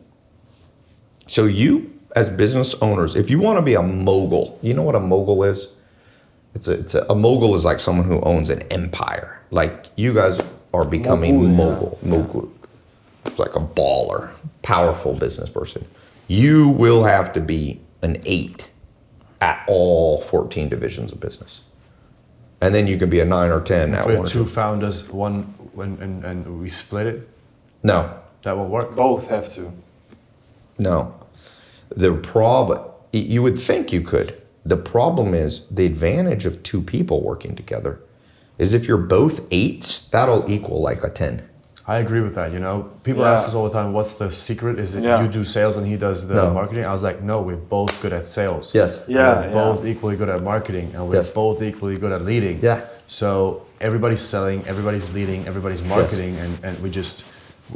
So you, as business owners, if you want to be a mogul, you know what a mogul is? A mogul is like someone who owns an empire. Like you guys are becoming mogul. It's like a baller, powerful business person. You will have to be an 8 at all 14 divisions of business. And then you can be a 9 or 10 at one. If we have 2 founders, one and we split it? No. That won't work? Both have to. No. The problem, you would think you could. The problem is the advantage of 2 people working together is if you're both 8s, that'll equal like a 10. I agree with that. People ask us all the time, what's the secret? Is it you do sales and he does the marketing? I was like, no, we're both good at sales. Yes. We're both equally good at marketing, and we're both equally good at leading. Yeah. So everybody's selling, everybody's leading, everybody's marketing, and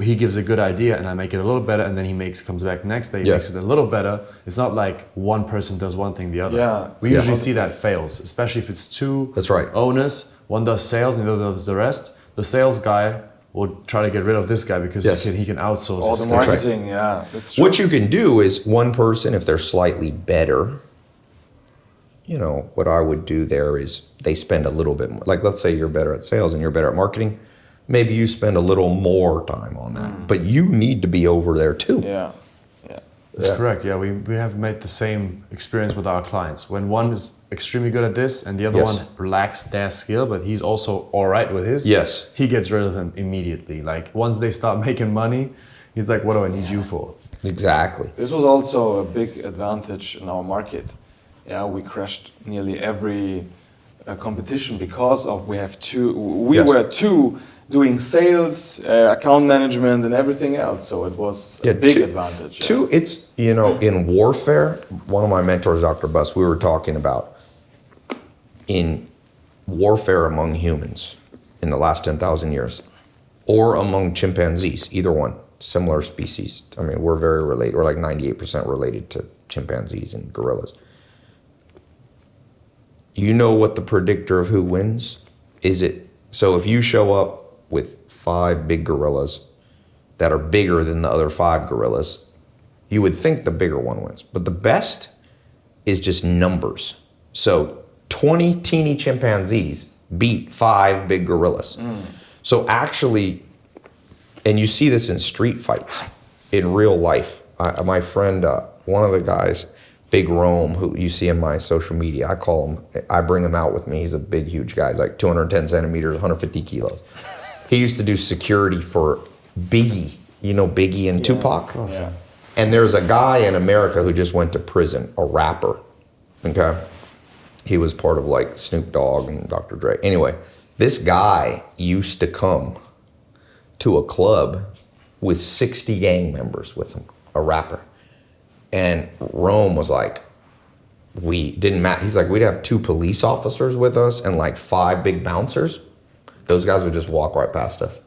he gives a good idea and I make it a little better, and then he comes back next day, makes it a little better. It's not like one person does one thing, the other. Yeah. We usually see that fails, especially if it's 2 owners. One does sales and the other does the rest. The sales guy will try to get rid of this guy because he can outsource all the marketing. That's true. What you can do is one person, if they're slightly better, what I would do there is they spend a little bit more. Like let's say you're better at sales and you're better at marketing. Maybe you spend a little more time on that, but you need to be over there too. Yeah. That's correct. Yeah, we have made the same experience with our clients. When one is extremely good at this and the other one lacks their skill, but he's also all right with his, he gets rid of him immediately. Like once they start making money, he's like, what do I need you for? Exactly. This was also a big advantage in our market. Yeah, we crashed nearly every competition because of we were 2 doing sales, account management, and everything else. So it was a big advantage. 2, it's, in warfare, one of my mentors, Dr. Buss, we were talking about in warfare among humans in the last 10,000 years, or among chimpanzees, either one, similar species. I mean, we're very related. We're like 98% related to chimpanzees and gorillas. You know what the predictor of who wins? So if you show up with 5 big gorillas that are bigger than the other 5 gorillas, you would think the bigger one wins. But the best is just numbers. So 20 teeny chimpanzees beat 5 big gorillas. So actually, and you see this in street fights, in real life. My friend, one of the guys, Big Rome, who you see in my social media, I bring him out with me. He's a big, huge guy. He's like 210 centimeters, 150 kilos. He used to do security for Biggie, Biggie and Tupac. Yeah. And there's a guy in America who just went to prison, a rapper, okay? He was part of like Snoop Dogg and Dr. Dre. Anyway, this guy used to come to a club with 60 gang members with him, a rapper. And Rome was like, he's like, we'd have 2 police officers with us and like 5 big bouncers. Those guys would just walk right past us.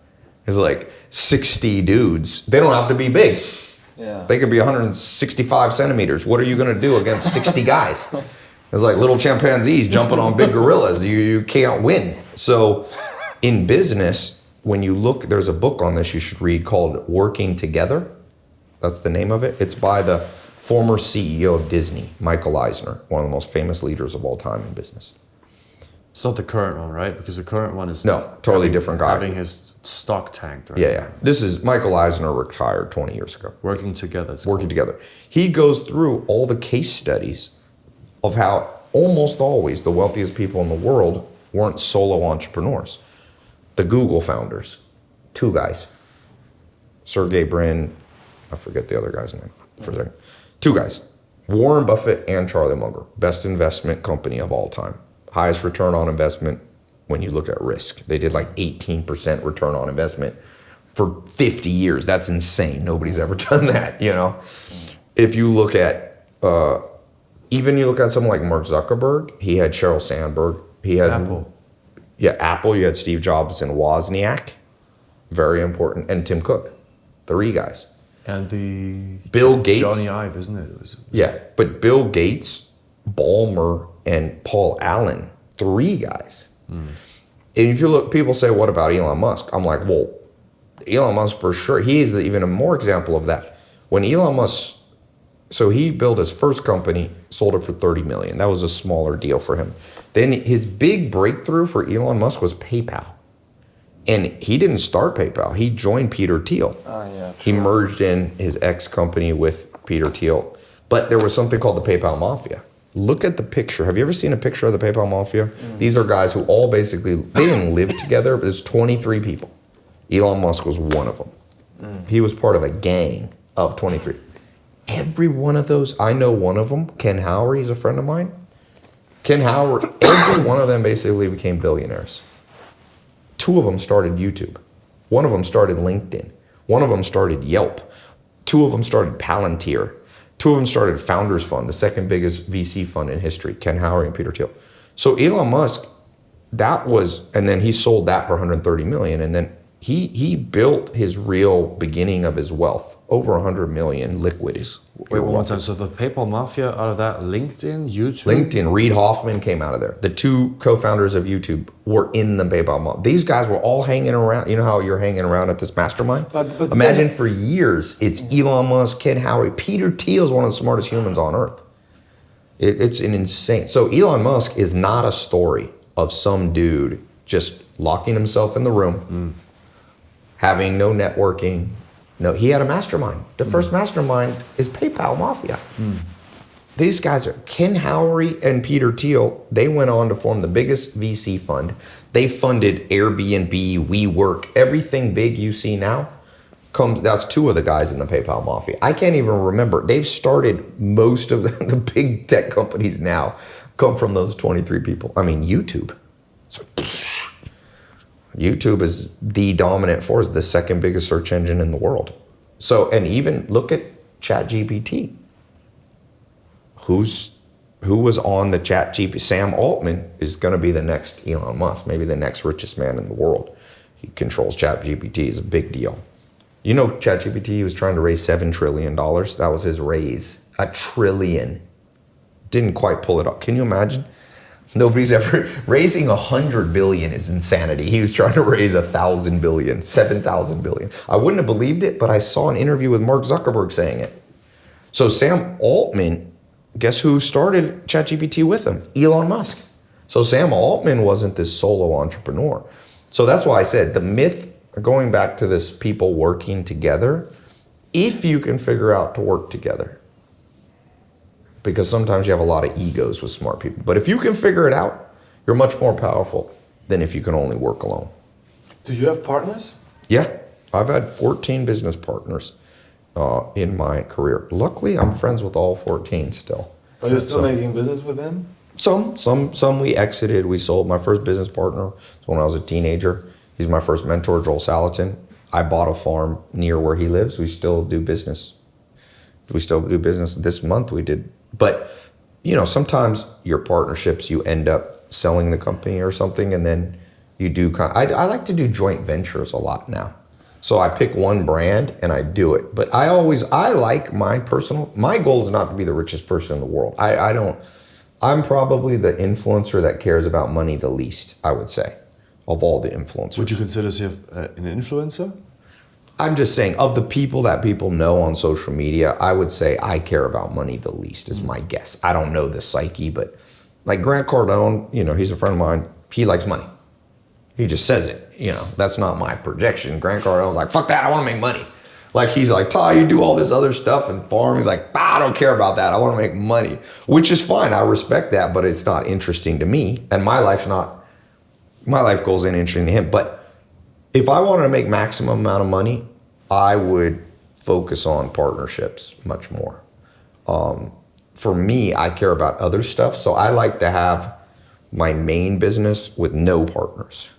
It's like 60 dudes. They don't have to be big. Yeah. They could be 165 centimeters. What are you going to do against 60 guys? It's like little chimpanzees jumping on big gorillas. You can't win. So in business, when you look, there's a book on this you should read called Working Together. That's the name of it. It's by the former CEO of Disney, Michael Eisner, one of the most famous leaders of all time in business. It's not the current one, right? Because the current one is totally different guy. Having his stock tanked, right? Yeah. This is Michael Eisner retired 20 years ago. Working together. Together. He goes through all the case studies of how almost always the wealthiest people in the world weren't solo entrepreneurs. The Google founders, 2 guys, Sergey Brin, I forget the other guy's name for a second. 2 guys, Warren Buffett and Charlie Munger, best investment company of all time. Highest return on investment when you look at risk. They did like 18% return on investment for 50 years. That's insane. Nobody's ever done that, If you look at, you look at someone like Mark Zuckerberg, he had Sheryl Sandberg. He had Apple. Yeah, Apple, you had Steve Jobs and Wozniak. Very important. And Tim Cook. 3 guys. And the Bill Gates. Johnny Ive, isn't it? Yeah, but Bill Gates, Balmer, and Paul Allen, 3 guys. And if you look, people say, what about Elon Musk? I'm like, well, Elon Musk for sure. He is even a more example of that. When Elon Musk, so he built his first company, sold it for 30 million. That was a smaller deal for him. Then his big breakthrough for Elon Musk was PayPal. And he didn't start PayPal. He joined Peter Thiel. He merged in his ex-company with Peter Thiel. But there was something called the PayPal Mafia. Look at the picture. Have you ever seen a picture of the PayPal Mafia? These are guys who all basically, they didn't live together, but there's 23 people. Elon Musk was one of them. He was part of a gang of 23. Every one of those, I know one of them, Ken Howery, is a friend of mine. Ken Howery, every one of them basically became billionaires. 2 of them started YouTube. 1 of them started LinkedIn. 1 of them started Yelp. 2 of them started Palantir. 2 of them started Founders Fund, the second biggest VC fund in history, Ken Howery and Peter Thiel. So Elon Musk, that was, and then he sold that for 130 million, and then he built his real beginning of his wealth. Over 100 million liquid is. Wait, one more time. So the PayPal Mafia, out of that, LinkedIn, YouTube? LinkedIn, Reid Hoffman came out of there. The 2 co-founders of YouTube were in the PayPal Mafia. These guys were all hanging around. You know how you're hanging around at this mastermind? But imagine for years, it's Elon Musk, Ken Howery. Peter Thiel is one of the smartest humans on earth. It's an insane. So Elon Musk is not a story of some dude just locking himself in the room, having no networking. No, he had a mastermind. The first mastermind is PayPal Mafia. These guys are Ken Howery and Peter Thiel. They went on to form the biggest VC fund. They funded Airbnb, WeWork, everything big you see now. That's 2 of the guys in the PayPal Mafia. I can't even remember. They've started most of the big tech companies now come from those 23 people. I mean, YouTube. So, YouTube is the dominant force, the second biggest search engine in the world. So, and even look at ChatGPT. Who was on the ChatGPT? Sam Altman is going to be the next Elon Musk, maybe the next richest man in the world. He controls ChatGPT. It's a big deal. You know, ChatGPT was trying to raise $7 trillion. That was his raise. $1 trillion. Didn't quite pull it up. Can you imagine? Nobody's ever raising 100 billion is insanity. He was trying to raise 1,000 billion, 7,000 billion. I wouldn't have believed it, but I saw an interview with Mark Zuckerberg saying it. So Sam Altman, guess who started ChatGPT with him? Elon Musk. So Sam Altman wasn't this solo entrepreneur. So that's why I said the myth, going back to this people working together, if you can figure out to work together. Because sometimes you have a lot of egos with smart people. But if you can figure it out, you're much more powerful than if you can only work alone. Do you have partners? Yeah, I've had 14 business partners in my career. Luckily, I'm friends with all 14 still. Are you still making business with them? Some we exited, we sold. My first business partner was when I was a teenager. He's my first mentor, Joel Salatin. I bought a farm near where he lives. We still do business. This month we did. But, you know, sometimes your partnerships, you end up selling the company or something, and then you do I like to do joint ventures a lot now. So I pick one brand and I do it. But I like my goal is not to be the richest person in the world. I'm probably the influencer that cares about money the least, I would say, of all the influencers. Would you consider yourself an influencer? I'm just saying, of the people that people know on social media, I would say I care about money the least, is my guess. I don't know the psyche, but like Grant Cardone, you know, he's a friend of mine. He likes money. He just says it, you know, that's not my projection. Grant Cardone's like, fuck that, I want to make money. Like, he's like, Tai, you do all this other stuff and farm. He's like, I don't care about that. I want to make money, which is fine. I respect that, but it's not interesting to me. And my life goals ain't interesting to him. But if I wanted to make maximum amount of money, I would focus on partnerships much more. For me, I care about other stuff. So I like to have my main business with no partners.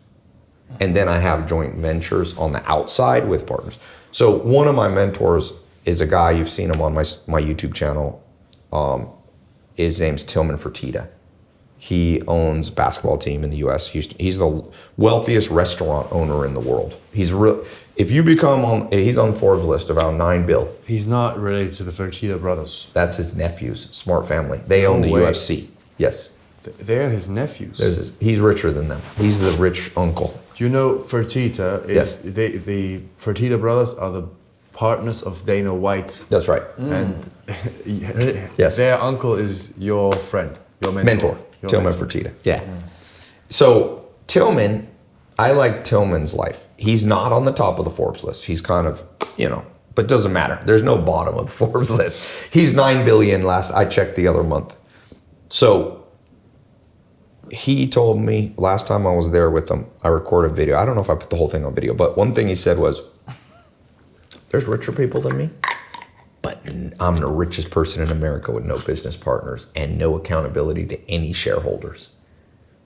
And then I have joint ventures on the outside with partners. So one of my mentors is a guy, you've seen him on my YouTube channel. His name's Tillman Fertitta. He owns a basketball team in the US. He's the wealthiest restaurant owner in the world. He's on Forbes list around $9 billion. He's not related to the Fertitta brothers. That's his nephews, smart family. They own the UFC. Yes. They're his nephews. He's richer than them. He's the rich uncle. You know, Fertitta is the Fertitta brothers are the partners of Dana White. That's right. And yes, their uncle is your friend, your mentor. Tillman Fertitta. Yeah. So Tillman, I like Tillman's life. He's not on the top of the Forbes list. He's kind of, but doesn't matter. There's no bottom of the Forbes list. He's 9 billion last I checked the other month. So he told me last time I was there with him, I recorded a video. I don't know if I put the whole thing on video, but one thing he said was, there's richer people than me, but I'm the richest person in America with no business partners and no accountability to any shareholders.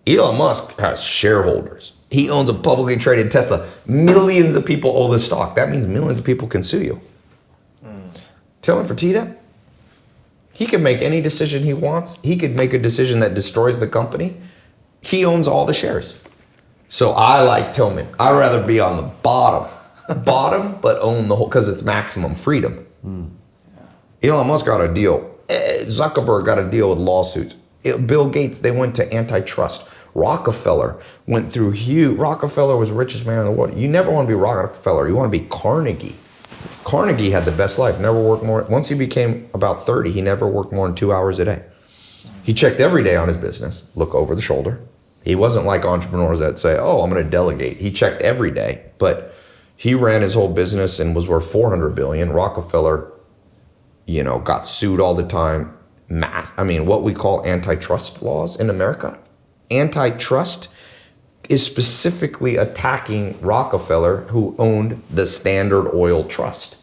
Elon Musk has shareholders. He owns a publicly traded Tesla. Millions of people owe the stock. That means millions of people can sue you. Tillman Fertitta, he can make any decision he wants. He could make a decision that destroys the company. He owns all the shares. So I like Tillman. I'd rather be on the bottom, but own the whole, because it's maximum freedom. Elon Musk got a deal. Zuckerberg got a deal with lawsuits. Bill Gates, they went to antitrust. Rockefeller went through Rockefeller was the richest man in the world. You never want to be Rockefeller. You want to be Carnegie. Carnegie had the best life. Never worked more. Once he became about 30, he never worked more than 2 hours a day. He checked every day on his business, look over the shoulder. He wasn't like entrepreneurs that say, oh, I'm going to delegate. He checked every day, but he ran his whole business and was worth 400 billion. Rockefeller, got sued all the time. What we call antitrust laws in America. Antitrust is specifically attacking Rockefeller, who owned the Standard Oil Trust.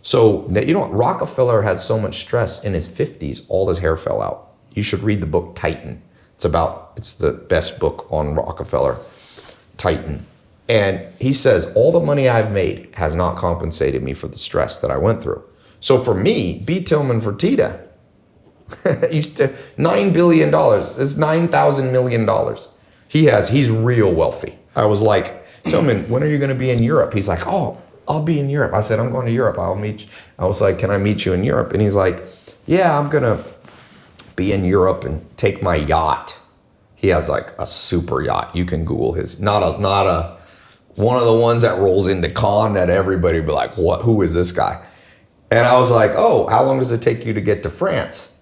So, Rockefeller had so much stress in his 50s, all his hair fell out. You should read the book Titan. It's the best book on Rockefeller, Titan. And he says, all the money I've made has not compensated me for the stress that I went through. So for me, B. Tillman Fertitta, $9 billion, it's $9,000 million. He's real wealthy. I was like, Tillman, when are you going to be in Europe? He's like, oh, I'll be in Europe. I said, I'm going to Europe. I'll meet you. I was like, can I meet you in Europe? And he's like, yeah, I'm going to be in Europe and take my yacht. He has like a super yacht. You can Google his, not a one of the ones that rolls into Cannes that everybody be like, what? Who is this guy? And I was like, oh, how long does it take you to get to France?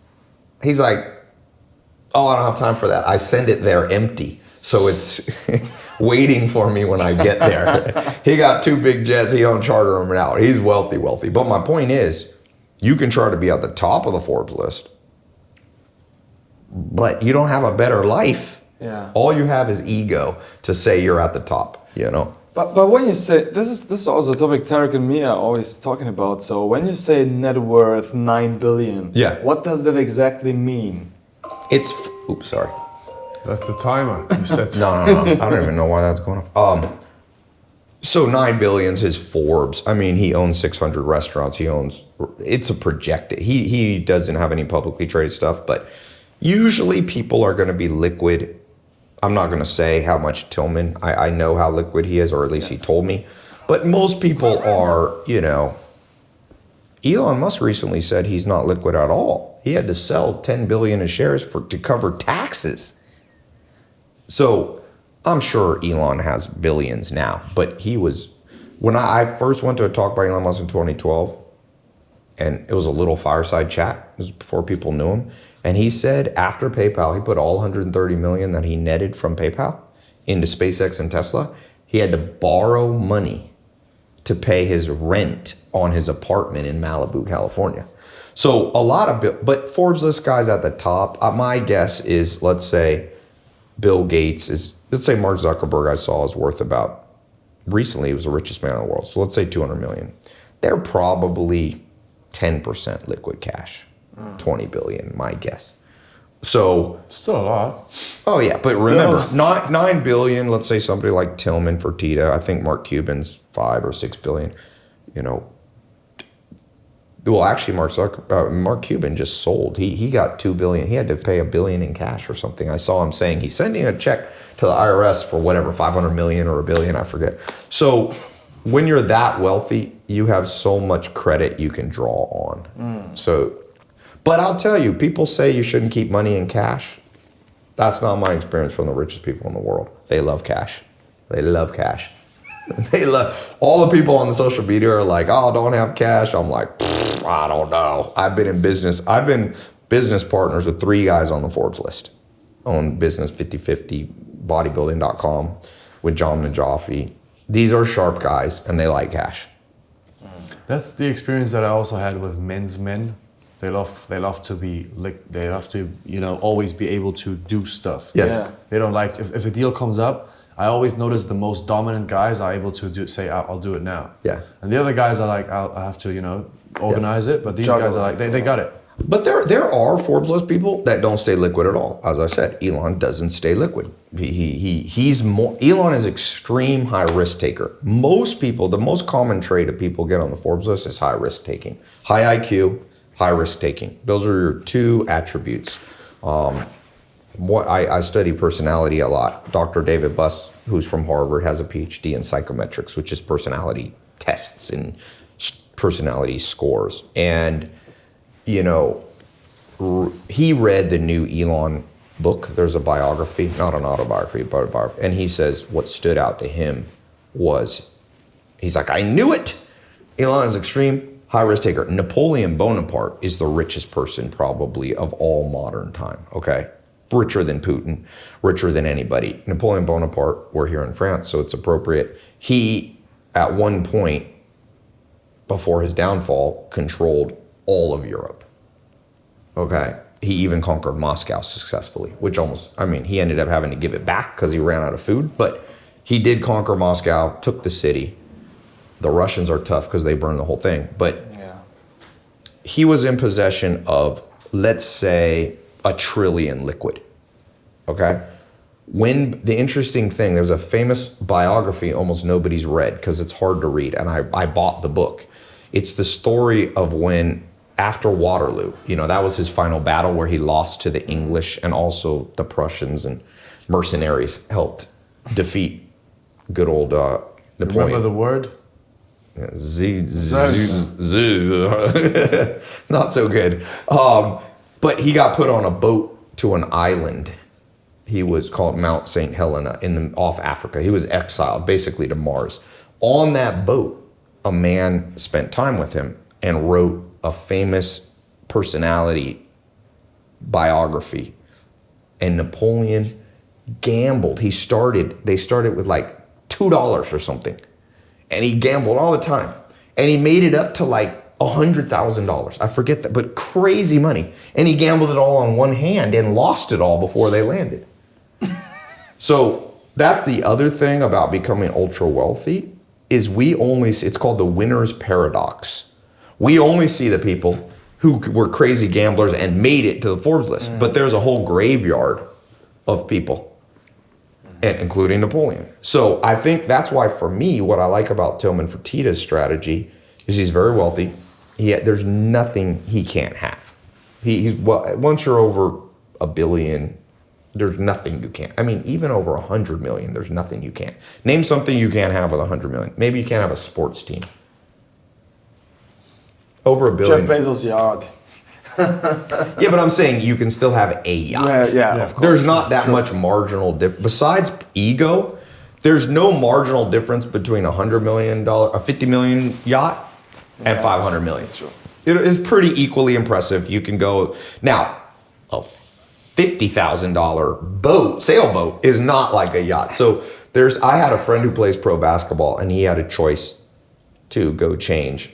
He's like, oh, I don't have time for that. I send it there empty. So it's waiting for me when I get there. He got 2 big jets. He don't charter them out. He's wealthy. But my point is, you can try to be at the top of the Forbes list, but you don't have a better life. Yeah. All you have is ego to say you're at the top, But when you say, this is also a topic Tareq and me are always talking about. So when you say net worth 9 billion, what does that exactly mean? Oops, sorry. That's the timer you set. No. I don't even know why that's going off. So 9 billion's his Forbes. He owns 600 restaurants. It's a projected. He doesn't have any publicly traded stuff, but usually people are going to be liquid. I'm not going to say how much Tillman, I know how liquid he is, or at least he told me. But most people are, Elon Musk recently said he's not liquid at all. He had to sell 10 billion of shares to cover taxes. So I'm sure Elon has billions now, but when I first went to a talk by Elon Musk in 2012, and it was a little fireside chat, it was before people knew him. And he said after PayPal, he put all 130 million that he netted from PayPal into SpaceX and Tesla. He had to borrow money to pay his rent on his apartment in Malibu, California. So but Forbes list guys at the top, my guess is, let's say let's say Mark Zuckerberg I saw is worth about, recently he was the richest man in the world. So let's say 200 million. They're probably 10% liquid cash. 20 billion, my guess. So still a lot. Oh yeah, but remember, 9 billion. Let's say somebody like Tillman Fertitta. I think Mark Cuban's 5 or 6 billion. Well, actually, Mark Cuban just sold. He got 2 billion. He had to pay $1 billion in cash or something. I saw him saying he's sending a check to the IRS for whatever, 500 million or $1 billion, I forget. So when you're that wealthy, you have so much credit you can draw on. But I'll tell you, people say you shouldn't keep money in cash. That's not my experience from the richest people in the world. They love cash. They love cash. They love, all the people on the social media are like, oh, don't have cash. I'm like, I don't know. I've been business partners with 3 guys on the Forbes list. Own business 50/50, bodybuilding.com with John Najafi. These are sharp guys and they like cash. That's the experience that I also had with men's men. They love to always be able to do stuff. Yes. Yeah. They don't like, if a deal comes up, I always notice the most dominant guys are able to say, I'll do it now. Yeah. And the other guys are like, I have to, organize it. But these guys are like, they got it. But there are Forbes list people that don't stay liquid at all. As I said, Elon doesn't stay liquid. Elon is extreme high risk taker. Most people, the most common trait of people get on the Forbes list is high risk taking. High IQ, high risk taking. Those are your 2 attributes. I study personality a lot. Dr. David Buss, who's from Harvard, has a PhD in psychometrics, which is personality tests and personality scores. And he read the new Elon book. There's a biography, not an autobiography, but a biography. And he says what stood out to him was, he's like, I knew it. Elon is extreme high risk taker. Napoleon Bonaparte is the richest person probably of all modern time. Okay. Richer than Putin, richer than anybody. Napoleon Bonaparte, we're here in France, so it's appropriate. He, at one point, before his downfall, controlled all of Europe. Okay. He even conquered Moscow successfully, which he ended up having to give it back because he ran out of food, but he did conquer Moscow, took the city. The Russians are tough because they burned the whole thing, but he was in possession of, let's say, $1 trillion liquid. Okay. When the interesting thing, there's a famous biography almost nobody's read because it's hard to read, and I bought the book. It's the story of when, after Waterloo, that was his final battle where he lost to the English, and also the Prussians and mercenaries helped defeat good old Napoleon. Remember the word? Not so good. But he got put on a boat to an island. He was called Mount St. Helena off Africa. He was exiled basically to Mars. On that boat, a man spent time with him and wrote a famous personality biography. And Napoleon gambled. They started with like $2 or something. And he gambled all the time. And he made it up to like $100,000. I forget that, but crazy money. And he gambled it all on one hand and lost it all before they landed. So that's the other thing about becoming ultra wealthy is it's called the winner's paradox. We only see the people who were crazy gamblers and made it to the Forbes list, but there's a whole graveyard of people, and including Napoleon. So I think that's why, for me, what I like about Tillman Fertitta's strategy is he's very wealthy. There's nothing he can't have. Once you're over $1 billion, there's nothing you can't. Even over 100 million, there's nothing you can't. Name something you can't have with 100 million. Maybe you can't have a sports team. Over $1 billion. Jeff Bezos' yacht. Yeah, but I'm saying you can still have a yacht. Yeah, of course. There's not that much marginal difference. Besides ego, there's no marginal difference between a $100 million, a 50 million yacht and 500 million. That's true. It is pretty equally impressive. You can go, now, a $50,000 sailboat is not like a yacht. So I had a friend who plays pro basketball, and he had a choice to go change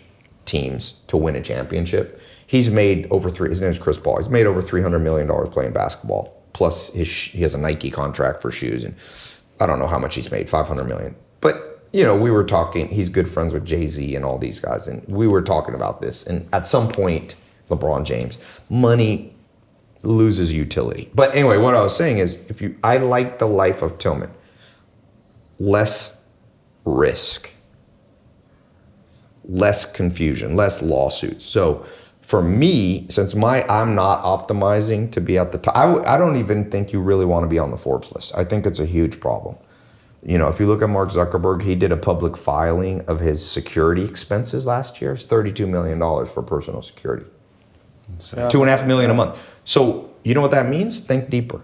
teams to win a championship. He's made his name is Chris Paul. He's made over $300 million playing basketball. Plus he has a Nike contract for shoes, and I don't know how much he's made, $500 million. But, we were talking, he's good friends with Jay-Z and all these guys, and we were talking about this. And at some point, LeBron James, money loses utility. But anyway, what I was saying is, I like the life of Tillman. Less risk, less confusion, less lawsuits. So for me, since I'm not optimizing to be at the top, I don't even think you really want to be on the Forbes list. I think it's a huge problem. If you look at Mark Zuckerberg, he did a public filing of his security expenses last year. It's $32 million for personal security. $2.5 million a month. So you know what that means? Think deeper.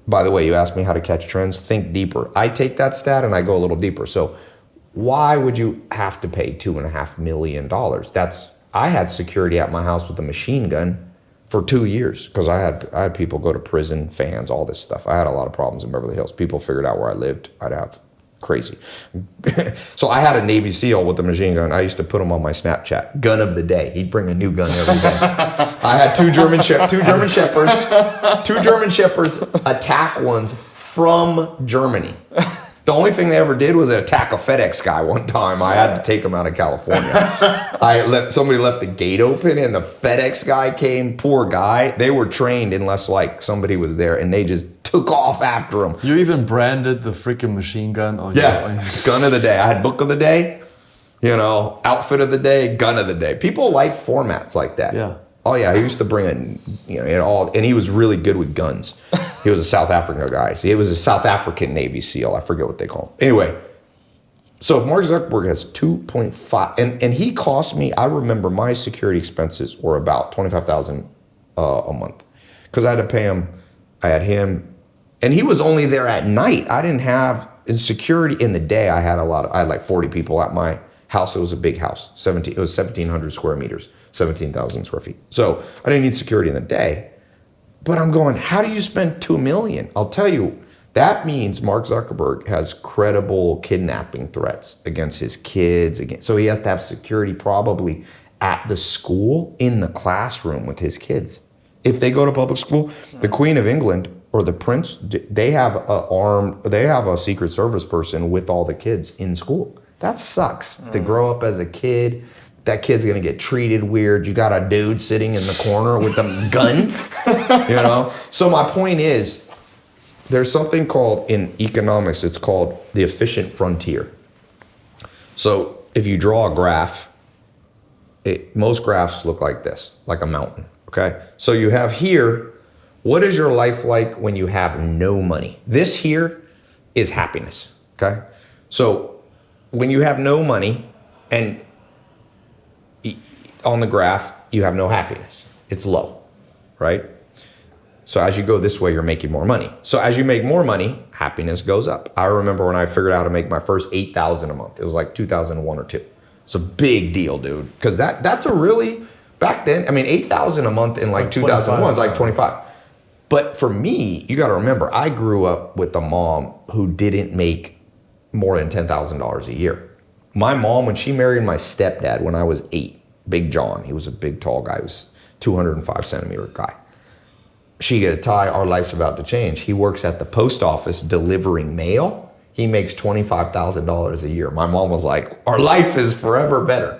by the way, you asked me how to catch trends. Think deeper. I take that stat and I go a little deeper. So why would you have to pay $2.5 million? I had security at my house with a machine gun for 2 years because I had people go to prison, fans, all this stuff. I had a lot of problems in Beverly Hills. People figured out where I lived. I'd have crazy. So I had a Navy SEAL with a machine gun. I used to put him on my Snapchat. Gun of the day. He'd bring a new gun every day. I had two German Shepherds attack ones from Germany. The only thing they ever did was attack a FedEx guy one time. I had to take him out of California. Somebody left the gate open and the FedEx guy came, poor guy. They were trained unless like somebody was there and they just took off after him. You even branded the freaking machine gun on your gun of the day. I had book of the day, outfit of the day, gun of the day. People like formats like that. Yeah. Oh yeah, he used to bring and he was really good with guns. He was a South African guy. So he was a South African Navy SEAL. I forget what they call him. Anyway, so if Mark Zuckerberg has 2.5, and he cost me, I remember my security expenses were about $25,000 a month because I had to pay him. I had him, and he was only there at night. I didn't have security in the day. I had like 40 people at my house. It was a big house. It was 1,700 square meters. 17,000 square feet. So I didn't need security in the day, but I'm going, how do you spend $2 million? I'll tell you, that means Mark Zuckerberg has credible kidnapping threats against his kids. So he has to have security probably at the school, in the classroom with his kids. If they go to public school, the Queen of England or the Prince, they have a Secret Service person with all the kids in school. That sucks to grow up as a kid. That kid's gonna get treated weird. You got a dude sitting in the corner with a gun, So my point is, there's something called, in economics, it's called the efficient frontier. So if you draw a graph, most graphs look like this, like a mountain, okay? So you have here, what is your life like when you have no money? This here is happiness, okay? So when you have no money and on the graph, you have no happiness. It's low, right? So as you go this way, you're making more money. So as you make more money, happiness goes up. I remember when I figured out how to make my first $8,000 a month. It was like 2001 or 2. It's a big deal, dude. Because that's a really, back then, $8,000 a month in like 2001 is like 25. But for me, you got to remember, I grew up with a mom who didn't make more than $10,000 a year. My mom, when she married my stepdad when I was 8, Big John, he was a big, tall guy. He was 205 centimeter guy. She goes, Ty, our life's about to change. He works at the post office delivering mail. He makes $25,000 a year. My mom was like, our life is forever better,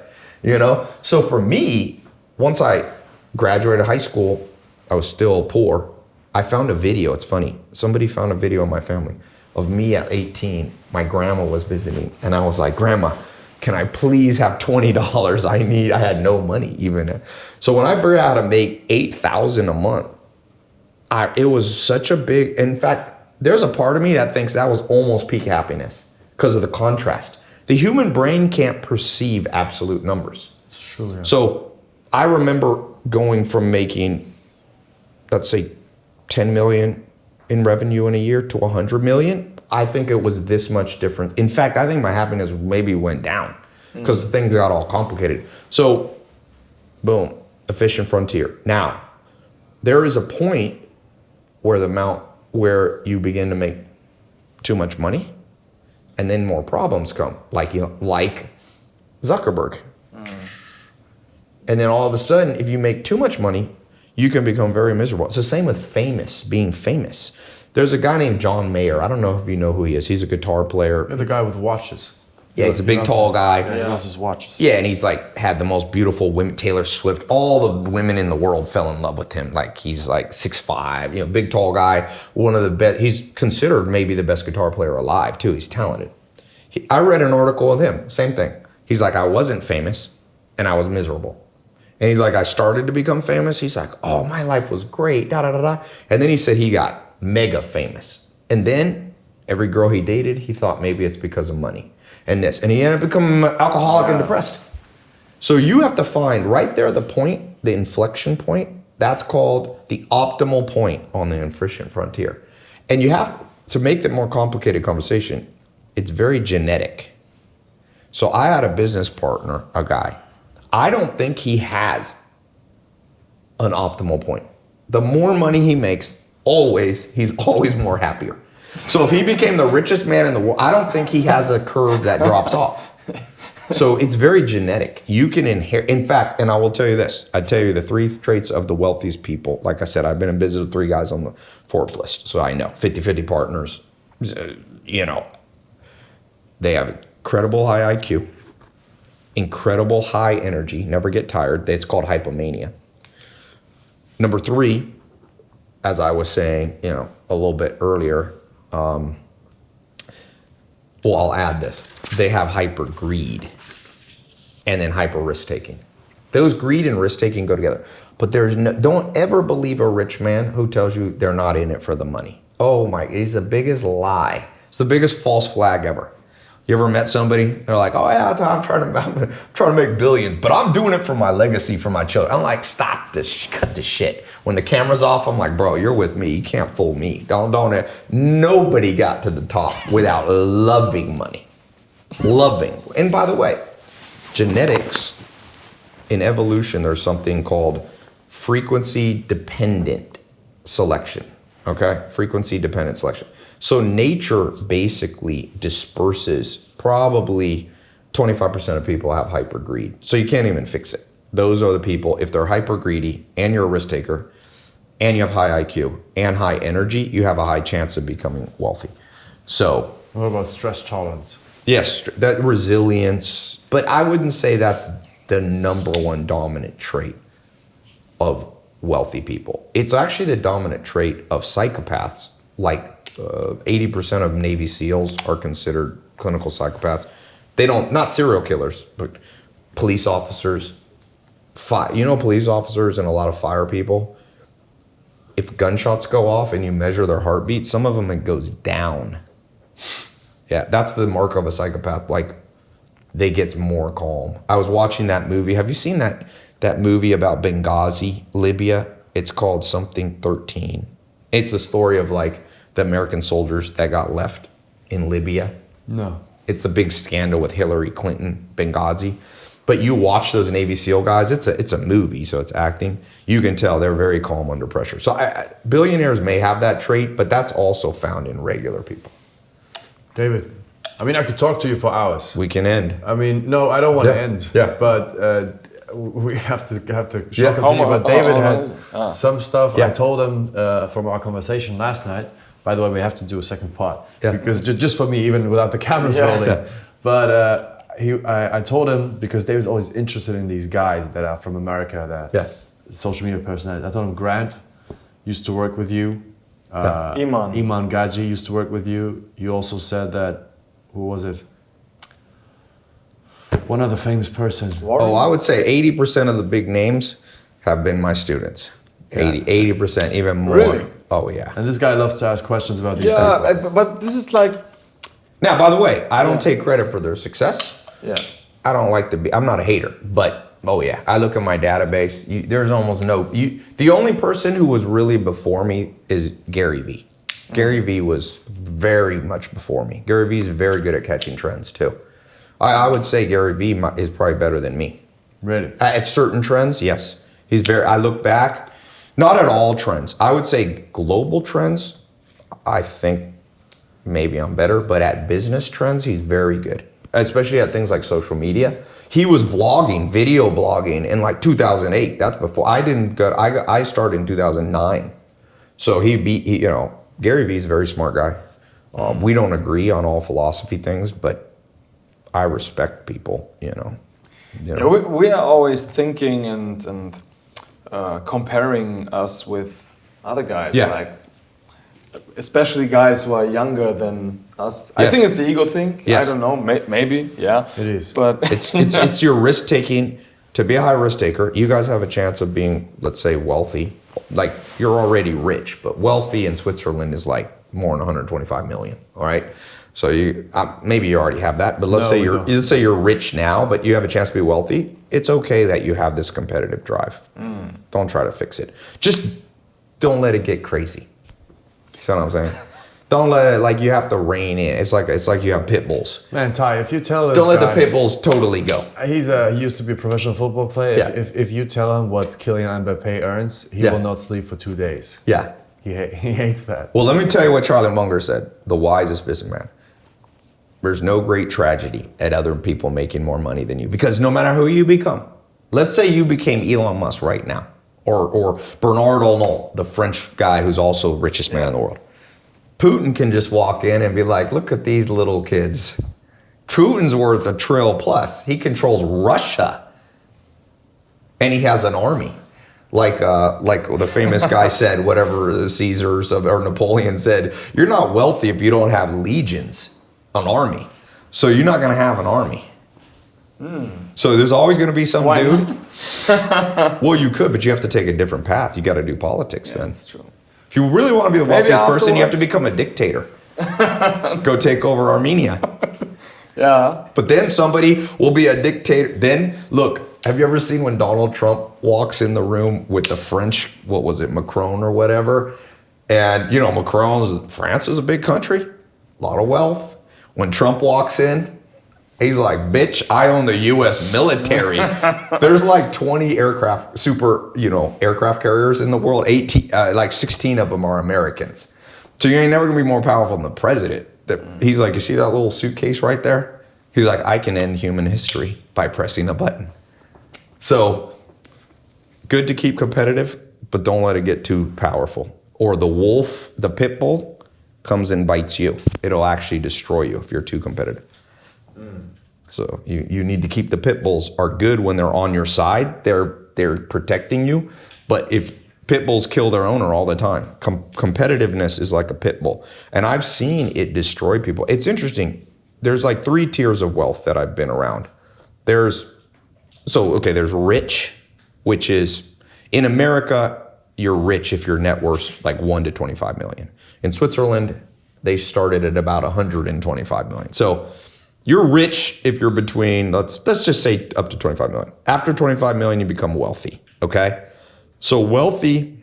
So for me, once I graduated high school, I was still poor. I found a video, it's funny. Somebody found a video in my family of me at 18. My grandma was visiting, and I was like, Grandma, can I please have $20 I had no money even. So when I figured out how to make $8,000 a month, it was such a big, in fact, there's a part of me that thinks that was almost peak happiness because of the contrast. The human brain can't perceive absolute numbers. It's true, yeah. So I remember going from making, let's say, 10 million in revenue in a year to 100 million. I think it was this much different. In fact, I think my happiness maybe went down because things got all complicated. So, boom, efficient frontier. Now, there is a point where you begin to make too much money, and then more problems come, like Zuckerberg. And then all of a sudden, if you make too much money, you can become very miserable. It's the same with being famous. There's a guy named John Mayer. I don't know if you know who he is. He's a guitar player. You're the guy with watches. Yeah, he's a big, tall guy. Yeah, he loves his watches. Yeah, and he's like had the most beautiful women. Taylor Swift. All the women in the world fell in love with him. Like he's like 6'5", big, tall guy. One of the best. He's considered maybe the best guitar player alive too. He's talented. I read an article of him. Same thing. He's like, I wasn't famous, and I was miserable. And he's like, I started to become famous. He's like, oh, my life was great. Da da da da. And then he said he got mega famous. And then every girl he dated, he thought maybe it's because of money. And he ended up becoming alcoholic and depressed. So you have to find right there the point, the inflection point. That's called the optimal point on the efficient frontier. And you have to make the more complicated conversation. It's very genetic. So I had a business partner, a guy. I don't think he has an optimal point. The more money he makes, he's always more happier. So if he became the richest man in the world, I don't think he has a curve that drops off. So it's very genetic. You can inherit. In fact, and I will tell you this. I tell you the 3 traits of the wealthiest people. Like I said, I've been in business with 3 guys on the Forbes list. So I know 50-50 partners, they have incredible high IQ, incredible high energy, never get tired. It's called hypomania. Number 3, as I was saying, a little bit earlier, I'll add this. They have hyper greed and then hyper risk taking. Those greed and risk taking go together. But don't ever believe a rich man who tells you they're not in it for the money. Oh my, it's the biggest lie. It's the biggest false flag ever. You ever met somebody? They're like, oh yeah, I'm trying to make billions, but I'm doing it for my legacy, for my children. I'm like, stop this, cut this shit. When the camera's off, I'm like, bro, you're with me. You can't fool me. Don't. Nobody got to the top without loving money. Loving. And by the way, genetics, in evolution, there's something called frequency-dependent selection. Okay? Frequency-dependent selection. So nature basically disperses probably 25% of people have hyper greed. So you can't even fix it. Those are the people, if they're hyper greedy and you're a risk taker and you have high IQ and high energy, you have a high chance of becoming wealthy. So. What about stress tolerance? Yes, that resilience, but I wouldn't say that's the number 1 dominant trait of wealthy people. It's actually the dominant trait of psychopaths. Like 80% of Navy SEALs are considered clinical psychopaths. Not serial killers, but police officers. Police officers and a lot of fire people, if gunshots go off and you measure their heartbeat, some of them it goes down. Yeah, that's the mark of a psychopath. Like, they get more calm. I was watching that movie. Have you seen that movie about Benghazi, Libya? It's called something 13. It's the story of like the American soldiers that got left in Libya. No. It's a big scandal with Hillary Clinton, Benghazi. But you watch those Navy SEAL guys, it's a movie, so it's acting. You can tell they're very calm under pressure. So billionaires may have that trait, but that's also found in regular people. David, I could talk to you for hours. We can end. No, I don't want to end. Yeah. But we have to shock it to you. But David had some stuff. Yeah. I told him from our conversation last night. By the way, we have to do a second part. Yeah. Because just for me, even without the cameras rolling. Yeah. But I told him, because David's always interested in these guys that are from America, social media personality. I told him Grant used to work with you. Iman Gaji used to work with you. You also said that, who was it? One other famous person. Oh, I would say 80% of the big names have been my students. 80%, even more. Really? Oh, yeah. And this guy loves to ask questions about these people. Yeah, but this is like... Now, by the way, I don't take credit for their success. Yeah. I'm not a hater, but I look at my database. There's almost the only person who was really before me is Gary Vee. Gary Vee was very much before me. Gary Vee is very good at catching trends too. I would say Gary Vee is probably better than me. Really? At certain trends, yes. I look back, not at all trends. I would say global trends, I think maybe I'm better, but at business trends, he's very good. Especially at things like social media. He was vlogging, video blogging in like 2008. That's before I started in 2009. So Gary Vee's a very smart guy. We don't agree on all philosophy things, but I respect people, We are always thinking and comparing us with other guys. Yeah. Like, especially guys who are younger than us. Yes. I think it's the ego thing. Yes. I don't know. Maybe. Yeah. It is. But it's your risk taking. To be a high risk taker, you guys have a chance of being, let's say, wealthy. Like, you're already rich, but wealthy in Switzerland is like more than 125 million. All right. So maybe you already have that, but let's say you're rich now, but you have a chance to be wealthy. It's okay that you have this competitive drive. Don't try to fix it. Just don't let it get crazy. You see what I'm saying? Don't let it, like, you have to rein in. It's like you have pit bulls. Man, Tai, if you tell this Don't let guy, the pit bulls totally go. He used to be a professional football player. Yeah. If you tell him what Kylian Mbappé earns, he will not sleep for 2 days. Yeah. He hates that. Well, let me tell you what Charlie Munger said, the wisest businessman. There's no great tragedy at other people making more money than you, because no matter who you become, let's say you became Elon Musk right now, or Bernard Arnault, the French guy who's also the richest man in the world. Putin can just walk in and be like, look at these little kids. Putin's worth $1 trillion plus. He controls Russia. And he has an army. Like the famous guy said, whatever Caesars or Napoleon said, you're not wealthy if you don't have legions, an army. So you're not going to have an army. So there's always going to be some dude. Well, you could, but you have to take a different path. You got to do politics then. That's true. If you really want to be the wealthiest person, you have to become a dictator. Go take over Armenia. Yeah. But then somebody will be a dictator. Then, look, have you ever seen when Donald Trump walks in the room with the French, what was it, Macron or whatever? And, you know, France is a big country, a lot of wealth. When Trump walks in, he's like, bitch, I own the US military. There's like 20 aircraft carriers in the world. 16 of them are Americans. So you ain't never gonna be more powerful than the president. He's like, you see that little suitcase right there? He's like, I can end human history by pressing a button. So good to keep competitive, but don't let it get too powerful. Or the wolf, the pit bull, comes and bites you. It'll actually destroy you if you're too competitive. So you need to keep the pit bulls are good when they're on your side. They're protecting you. But if pit bulls kill their owner all the time, competitiveness is like a pit bull. And I've seen it destroy people. It's interesting. There's like 3 tiers of wealth that I've been around. There's rich, which is, in America, you're rich if your net worth's like 1 to 25 million. In Switzerland, they started at about 125 million. So you're rich if you're between, let's just say up to 25 million. After 25 million, you become wealthy, okay? So wealthy,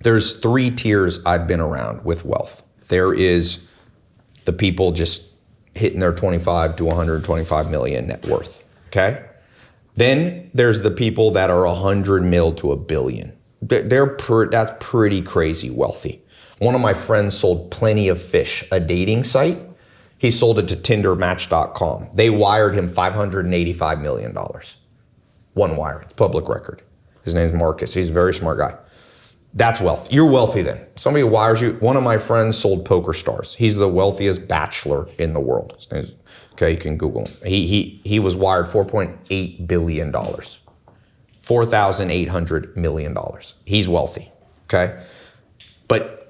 there's 3 tiers I've been around with wealth. There is the people just hitting their 25 to 125 million net worth, okay? Then there's the people that are 100 mil to $1 billion. That's pretty crazy wealthy. One of my friends sold Plenty of Fish, a dating site. He sold it to TinderMatch.com. They wired him $585 million. One wire, it's public record. His name's Marcus, he's a very smart guy. That's wealth. You're wealthy then. Somebody wires you. One of my friends sold Poker Stars. He's the wealthiest bachelor in the world. His name's, okay, you can Google him. He was wired $4.8 billion. $4,800 million. He's wealthy, okay? But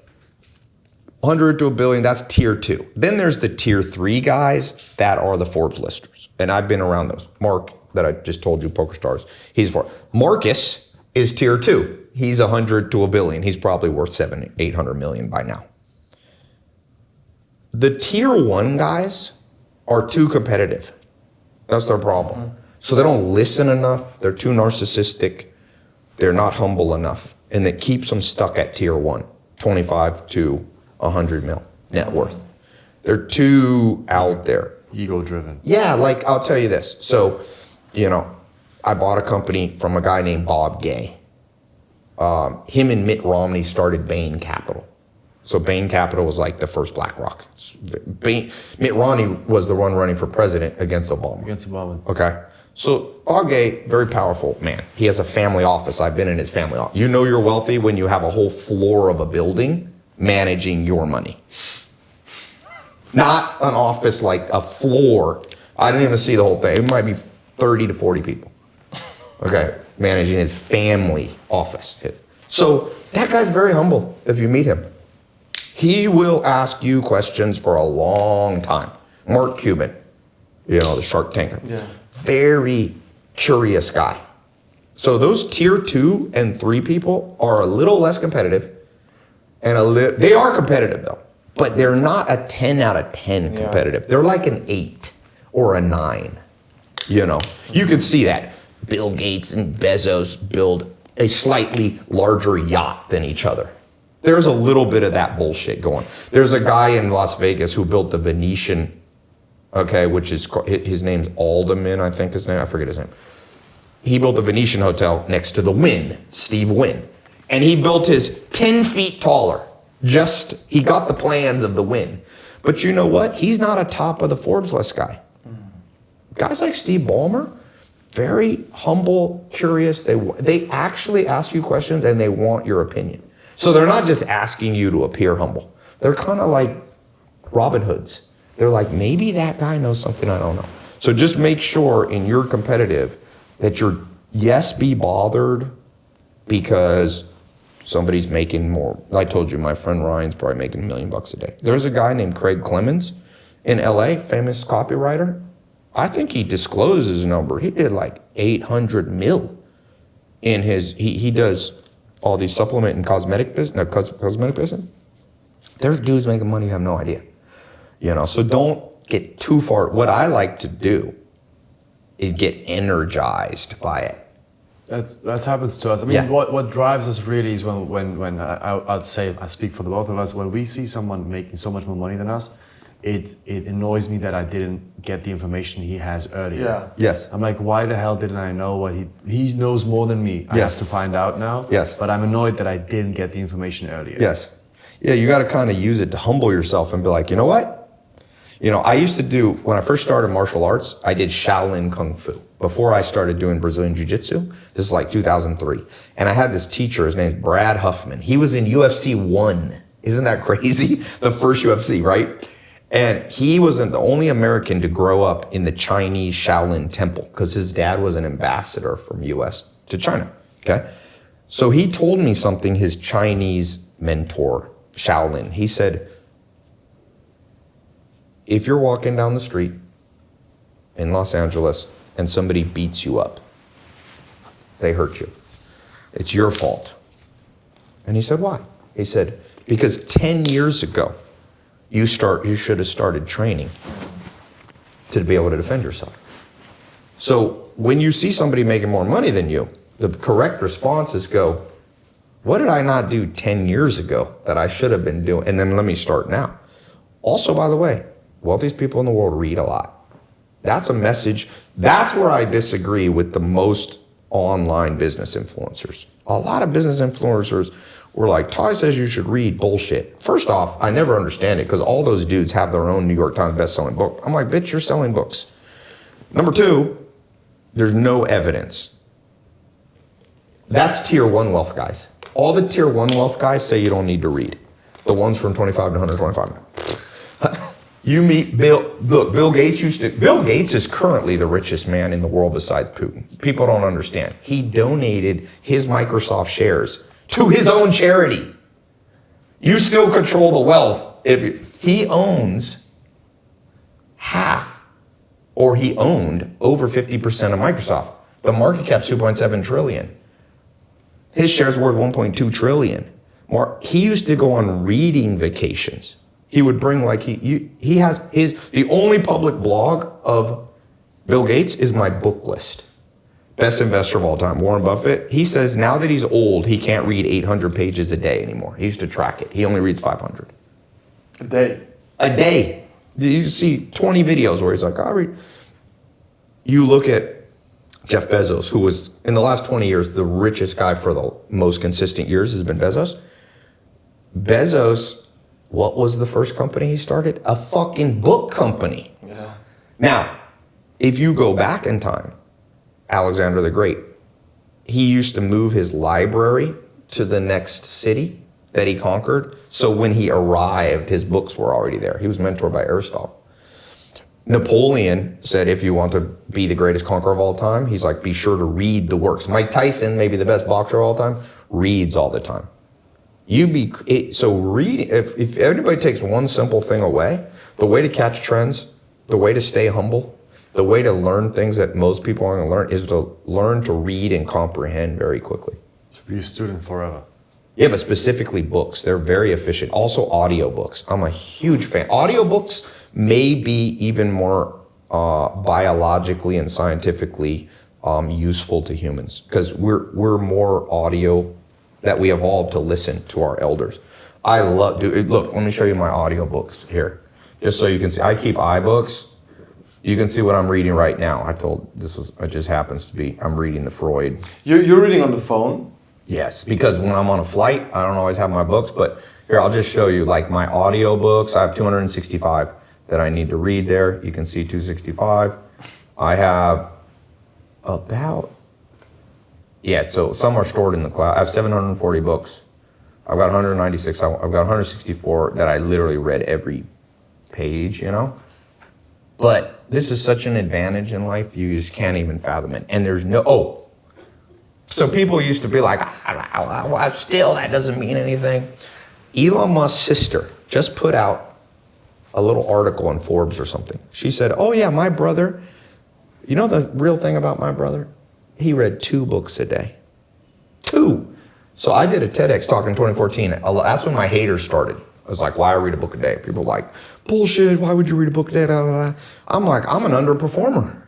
100 to $1 billion, that's tier 2. Then there's the tier 3 guys that are the Forbes listers. And I've been around those. Mark, that I just told you, Poker Stars, he's for. Marcus is tier 2. He's 100 to $1 billion. He's probably worth $700-800 million by now. The tier 1 guys are too competitive. That's their problem. So they don't listen enough. They're too narcissistic. They're not humble enough. And it keeps them stuck at tier 1, 25 to 100 mil net worth. They're too out there. Ego driven. Yeah, like I'll tell you this. So, you know, I bought a company from a guy named Bob Gay. Him and Mitt Romney started Bain Capital. So Bain Capital was like the first BlackRock. Mitt Romney was the one running for president against Obama. Okay. So Bob Gay, very powerful man. He has a family office. I've been in his family office. You know you're wealthy when you have a whole floor of a building managing your money. Not an office, like a floor. I didn't even see the whole thing. It might be 30 to 40 people. Okay, managing his family office. So that guy's very humble if you meet him. He will ask you questions for a long time. Mark Cuban, you know, the Shark Tank. Yeah. Very curious guy. So those tier 2 and 3 people are a little less competitive. They are competitive though, but they're not a 10 out of 10 competitive. They're like an 8 or a 9. You know, you can see that. Bill Gates and Bezos build a slightly larger yacht than each other. there's a little bit of that bullshit going. There's a guy in Las Vegas who built the Venetian, okay, which is, his name's Alderman, I think his name, I forget his name. He built the Venetian Hotel next to the Wynn, Steve Wynn. And he built his 10 feet taller. He got the plans of the Wynn. But you know what? He's not a top of the Forbes list guy. Guys like Steve Ballmer, very humble, curious. They actually ask you questions and they want your opinion. So they're not just asking you to appear humble. They're kind of like Robin Hoods. They're like, maybe that guy knows something I don't know. So just make sure in your competitive that you're, yes, be bothered because somebody's making more. I told you, my friend Ryan's probably making $1 million a day. There's a guy named Craig Clemens in LA, famous copywriter. I think he disclosed his number. He did like 800 mil in his, he does all these supplement and cosmetic business. There's dudes making money you have no idea. You know, so don't get too far. What I like to do is get energized by it. That happens to us. I mean, what drives us really is when I'd say, I speak for the both of us, when we see someone making so much more money than us, it annoys me that I didn't get the information he has earlier. Yeah. Yes. I'm like, why the hell didn't I know what he knows more than me? I have to find out now. Yes. But I'm annoyed that I didn't get the information earlier. Yes. Yeah, you got to kind of use it to humble yourself and be like, you know what? You know, I used to do, when I first started martial arts, I did Shaolin Kung Fu. Before I started doing Brazilian Jiu-Jitsu, this is like 2003. And I had this teacher, his name's Brad Huffman. He was in UFC 1. Isn't that crazy? The first UFC, right? And he was the only American to grow up in the Chinese Shaolin temple because his dad was an ambassador from US to China, okay? So he told me something, his Chinese mentor, Shaolin. He said, if you're walking down the street in Los Angeles and somebody beats you up, they hurt you, it's your fault. And he said, why? He said, because 10 years ago, you should have started training to be able to defend yourself. So when you see somebody making more money than you, the correct response is go, what did I not do 10 years ago that I should have been doing? And then let me start now. Also, by the way, wealthiest people in the world read a lot. That's a message. That's where I disagree with the most online business influencers. A lot of business influencers were like, Tai says you should read bullshit. First off, I never understand it because all those dudes have their own New York Times best-selling book. I'm like, bitch, you're selling books. Number two, there's no evidence. That's tier one wealth guys. All the tier one wealth guys say you don't need to read. The ones from 25 to 125. You meet Bill Gates Bill Gates is currently the richest man in the world besides Putin. People don't understand. He donated his Microsoft shares to his own charity. You still control the wealth. If he owns half, or he owned over 50% of Microsoft. The market cap's 2.7 trillion. His shares worth 1.2 trillion. He used to go on reading vacations. He would bring he has the only public blog of Bill Gates is my book list. Best investor of all time, Warren Buffett. He says now that he's old, he can't read 800 pages a day anymore. He used to track it. He only reads 500. A day. A day. You see 20 videos where he's like, I read. You look at Jeff Bezos, who was in the last 20 years, the richest guy for the most consistent years has been Bezos. Bezos, what was the first company he started? A fucking book company. Yeah. Now, if you go back in time, Alexander the Great, he used to move his library to the next city that he conquered. So when he arrived, his books were already there. He was mentored by Aristotle. Napoleon said, if you want to be the greatest conqueror of all time, he's like, be sure to read the works. Mike Tyson, maybe the best boxer of all time, reads all the time. So reading, if anybody takes one simple thing away, the way to catch trends, the way to stay humble, the way to learn things that most people aren't going to learn is to learn to read and comprehend very quickly. To be a student forever. Yeah, but specifically books. They're very efficient. Also audiobooks. I'm a huge fan. Audiobooks may be even more biologically and scientifically useful to humans because we're more audio that we evolved to listen to our elders. I love, dude, look, let me show you my audiobooks here. Just so you can see, I keep iBooks. You can see what I'm reading right now. It just happens to be, I'm reading the Freud. You're reading on the phone? Yes, because when I'm on a flight, I don't always have my books, but here, I'll just show you like my audiobooks. I have 265 that I need to read there. You can see 265. I have so some are stored in the cloud. I have 740 books. I've got 196, I've got 164 that I literally read every page, you know? But this is such an advantage in life, you just can't even fathom it. And there's so people used to be like, still, that doesn't mean anything. Elon Musk's sister just put out a little article in Forbes or something. She said, oh yeah, my brother, you know the real thing about my brother? He read 2 books a day. 2. So I did a TEDx talk in 2014. That's when my haters started. I was like, why I read a book a day? People were like, bullshit, why would you read a book a day? Da, da, da. I'm like, I'm an underperformer.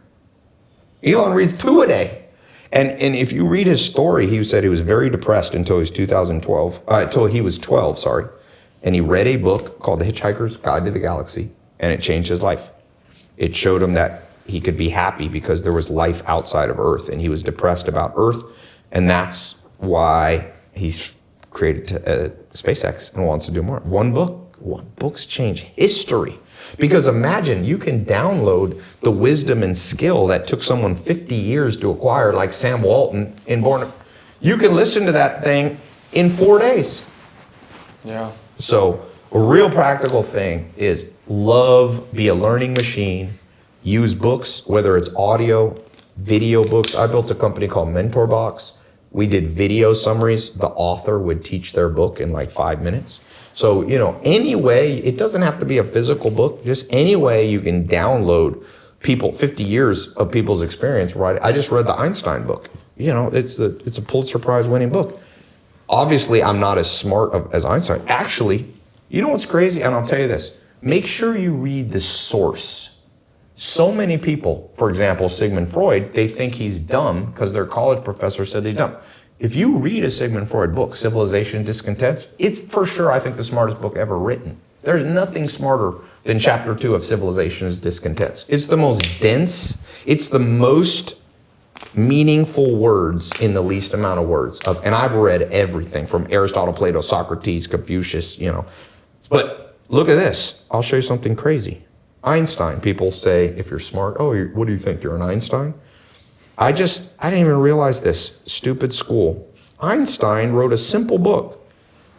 Elon reads 2 a day. And if you read his story, he said he was very depressed until he was 12, sorry. And he read a book called The Hitchhiker's Guide to the Galaxy, and it changed his life. It showed him that he could be happy because there was life outside of Earth, and he was depressed about Earth, and that's why he's created SpaceX and wants to do more. One book's change history. Because imagine, you can download the wisdom and skill that took someone 50 years to acquire, like Sam Walton in Born. You can listen to that thing in 4 days. Yeah. So a real practical thing is be a learning machine, use books, whether it's audio, video books. I built a company called MentorBox. We did video summaries. The author would teach their book in like 5 minutes. So, any way, it doesn't have to be a physical book, just any way you can download 50 years of people's experience, right? I just read the Einstein book. It's a Pulitzer Prize winning book. Obviously, I'm not as smart as Einstein. Actually, you know what's crazy? And I'll tell you this, make sure you read the source. So many people, for example, Sigmund Freud, they think he's dumb because their college professor said he's dumb. If you read a Sigmund Freud book, Civilization Discontents, it's for sure, I think, the smartest book ever written. There's nothing smarter than chapter 2 of Civilization is Discontents. It's the most dense, it's the most meaningful words in the least amount of words. And I've read everything from Aristotle, Plato, Socrates, Confucius, But look at this. I'll show you something crazy. Einstein, people say, if you're smart, what do you think, you're an Einstein? I didn't even realize this, stupid school. Einstein wrote a simple book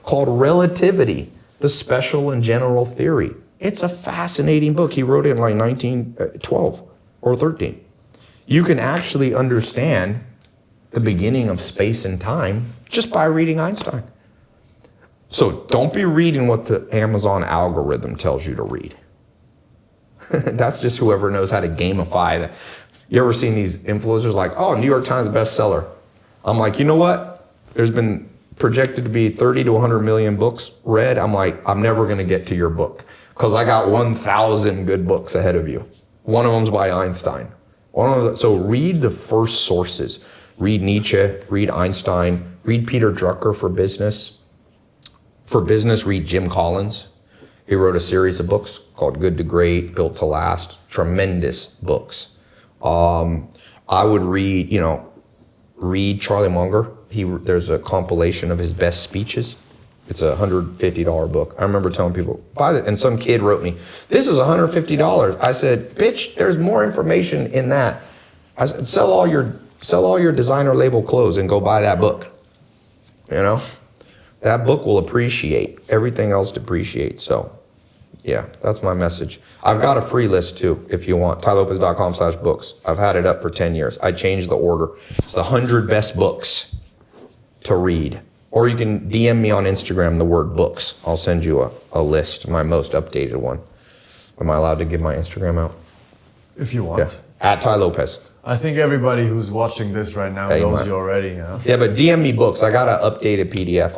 called Relativity, the Special and General Theory. It's a fascinating book. He wrote it in like 1912 or 13. You can actually understand the beginning of space and time just by reading Einstein. So don't be reading what the Amazon algorithm tells you to read. That's just whoever knows how to gamify that. You ever seen these influencers like, New York Times bestseller? I'm like, you know what? There's been projected to be 30 to 100 million books read. I'm like, I'm never going to get to your book because I got 1,000 good books ahead of you. One of them's by Einstein. So read the first sources. Read Nietzsche, read Einstein, read Peter Drucker for business. For business, read Jim Collins. He wrote a series of books called Good to Great, Built to Last. Tremendous books. I would read Charlie Munger. There's a compilation of his best speeches. It's a $150 book. I remember telling people, buy it, and some kid wrote me, this is $150. I said, bitch, there's more information in that. I said, sell all your designer label clothes and go buy that book. That book will appreciate. Everything else depreciates. So yeah, that's my message. I've got a free list too, if you want, tailopez.com/books. I've had it up for 10 years. I changed the order. It's the 100 best books to read. Or you can DM me on Instagram the word books. I'll send you a list, my most updated one. Am I allowed to give my Instagram out? If you want. Yeah. At Tai Lopez. I think everybody who's watching this right now knows you already. Yeah, but DM me books. I got an updated PDF.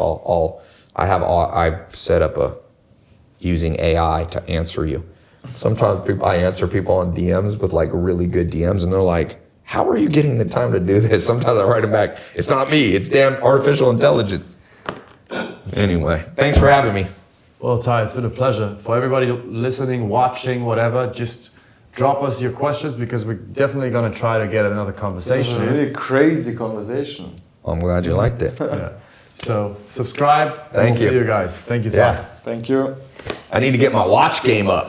I've set up using AI to answer you. Sometimes I answer people on DMs with like really good DMs, and they're like, how are you getting the time to do this? Sometimes I write them back, it's not me, it's damn artificial intelligence. Anyway, thanks for having me. Well, Tai, it's been a pleasure. For everybody listening, watching, whatever, just drop us your questions because we're definitely going to try to get another conversation. It's a really crazy conversation. I'm glad you liked it. Yeah. So subscribe and we'll see you guys. Thank you, Tai. Yeah. Thank you. I need to get my watch game up.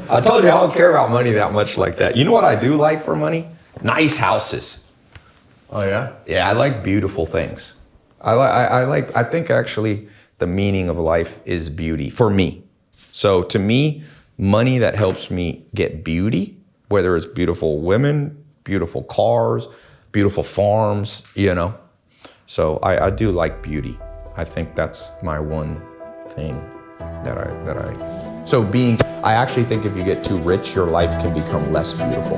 I told you I don't care about money that much like that. You know what I do like for money? Nice houses. Oh yeah? Yeah, I like beautiful things. I think actually the meaning of life is beauty for me. So to me, money that helps me get beauty, whether it's beautiful women, beautiful cars, beautiful farms, you know. So I do like beauty. I think that's my one thing I actually think if you get too rich, your life can become less beautiful.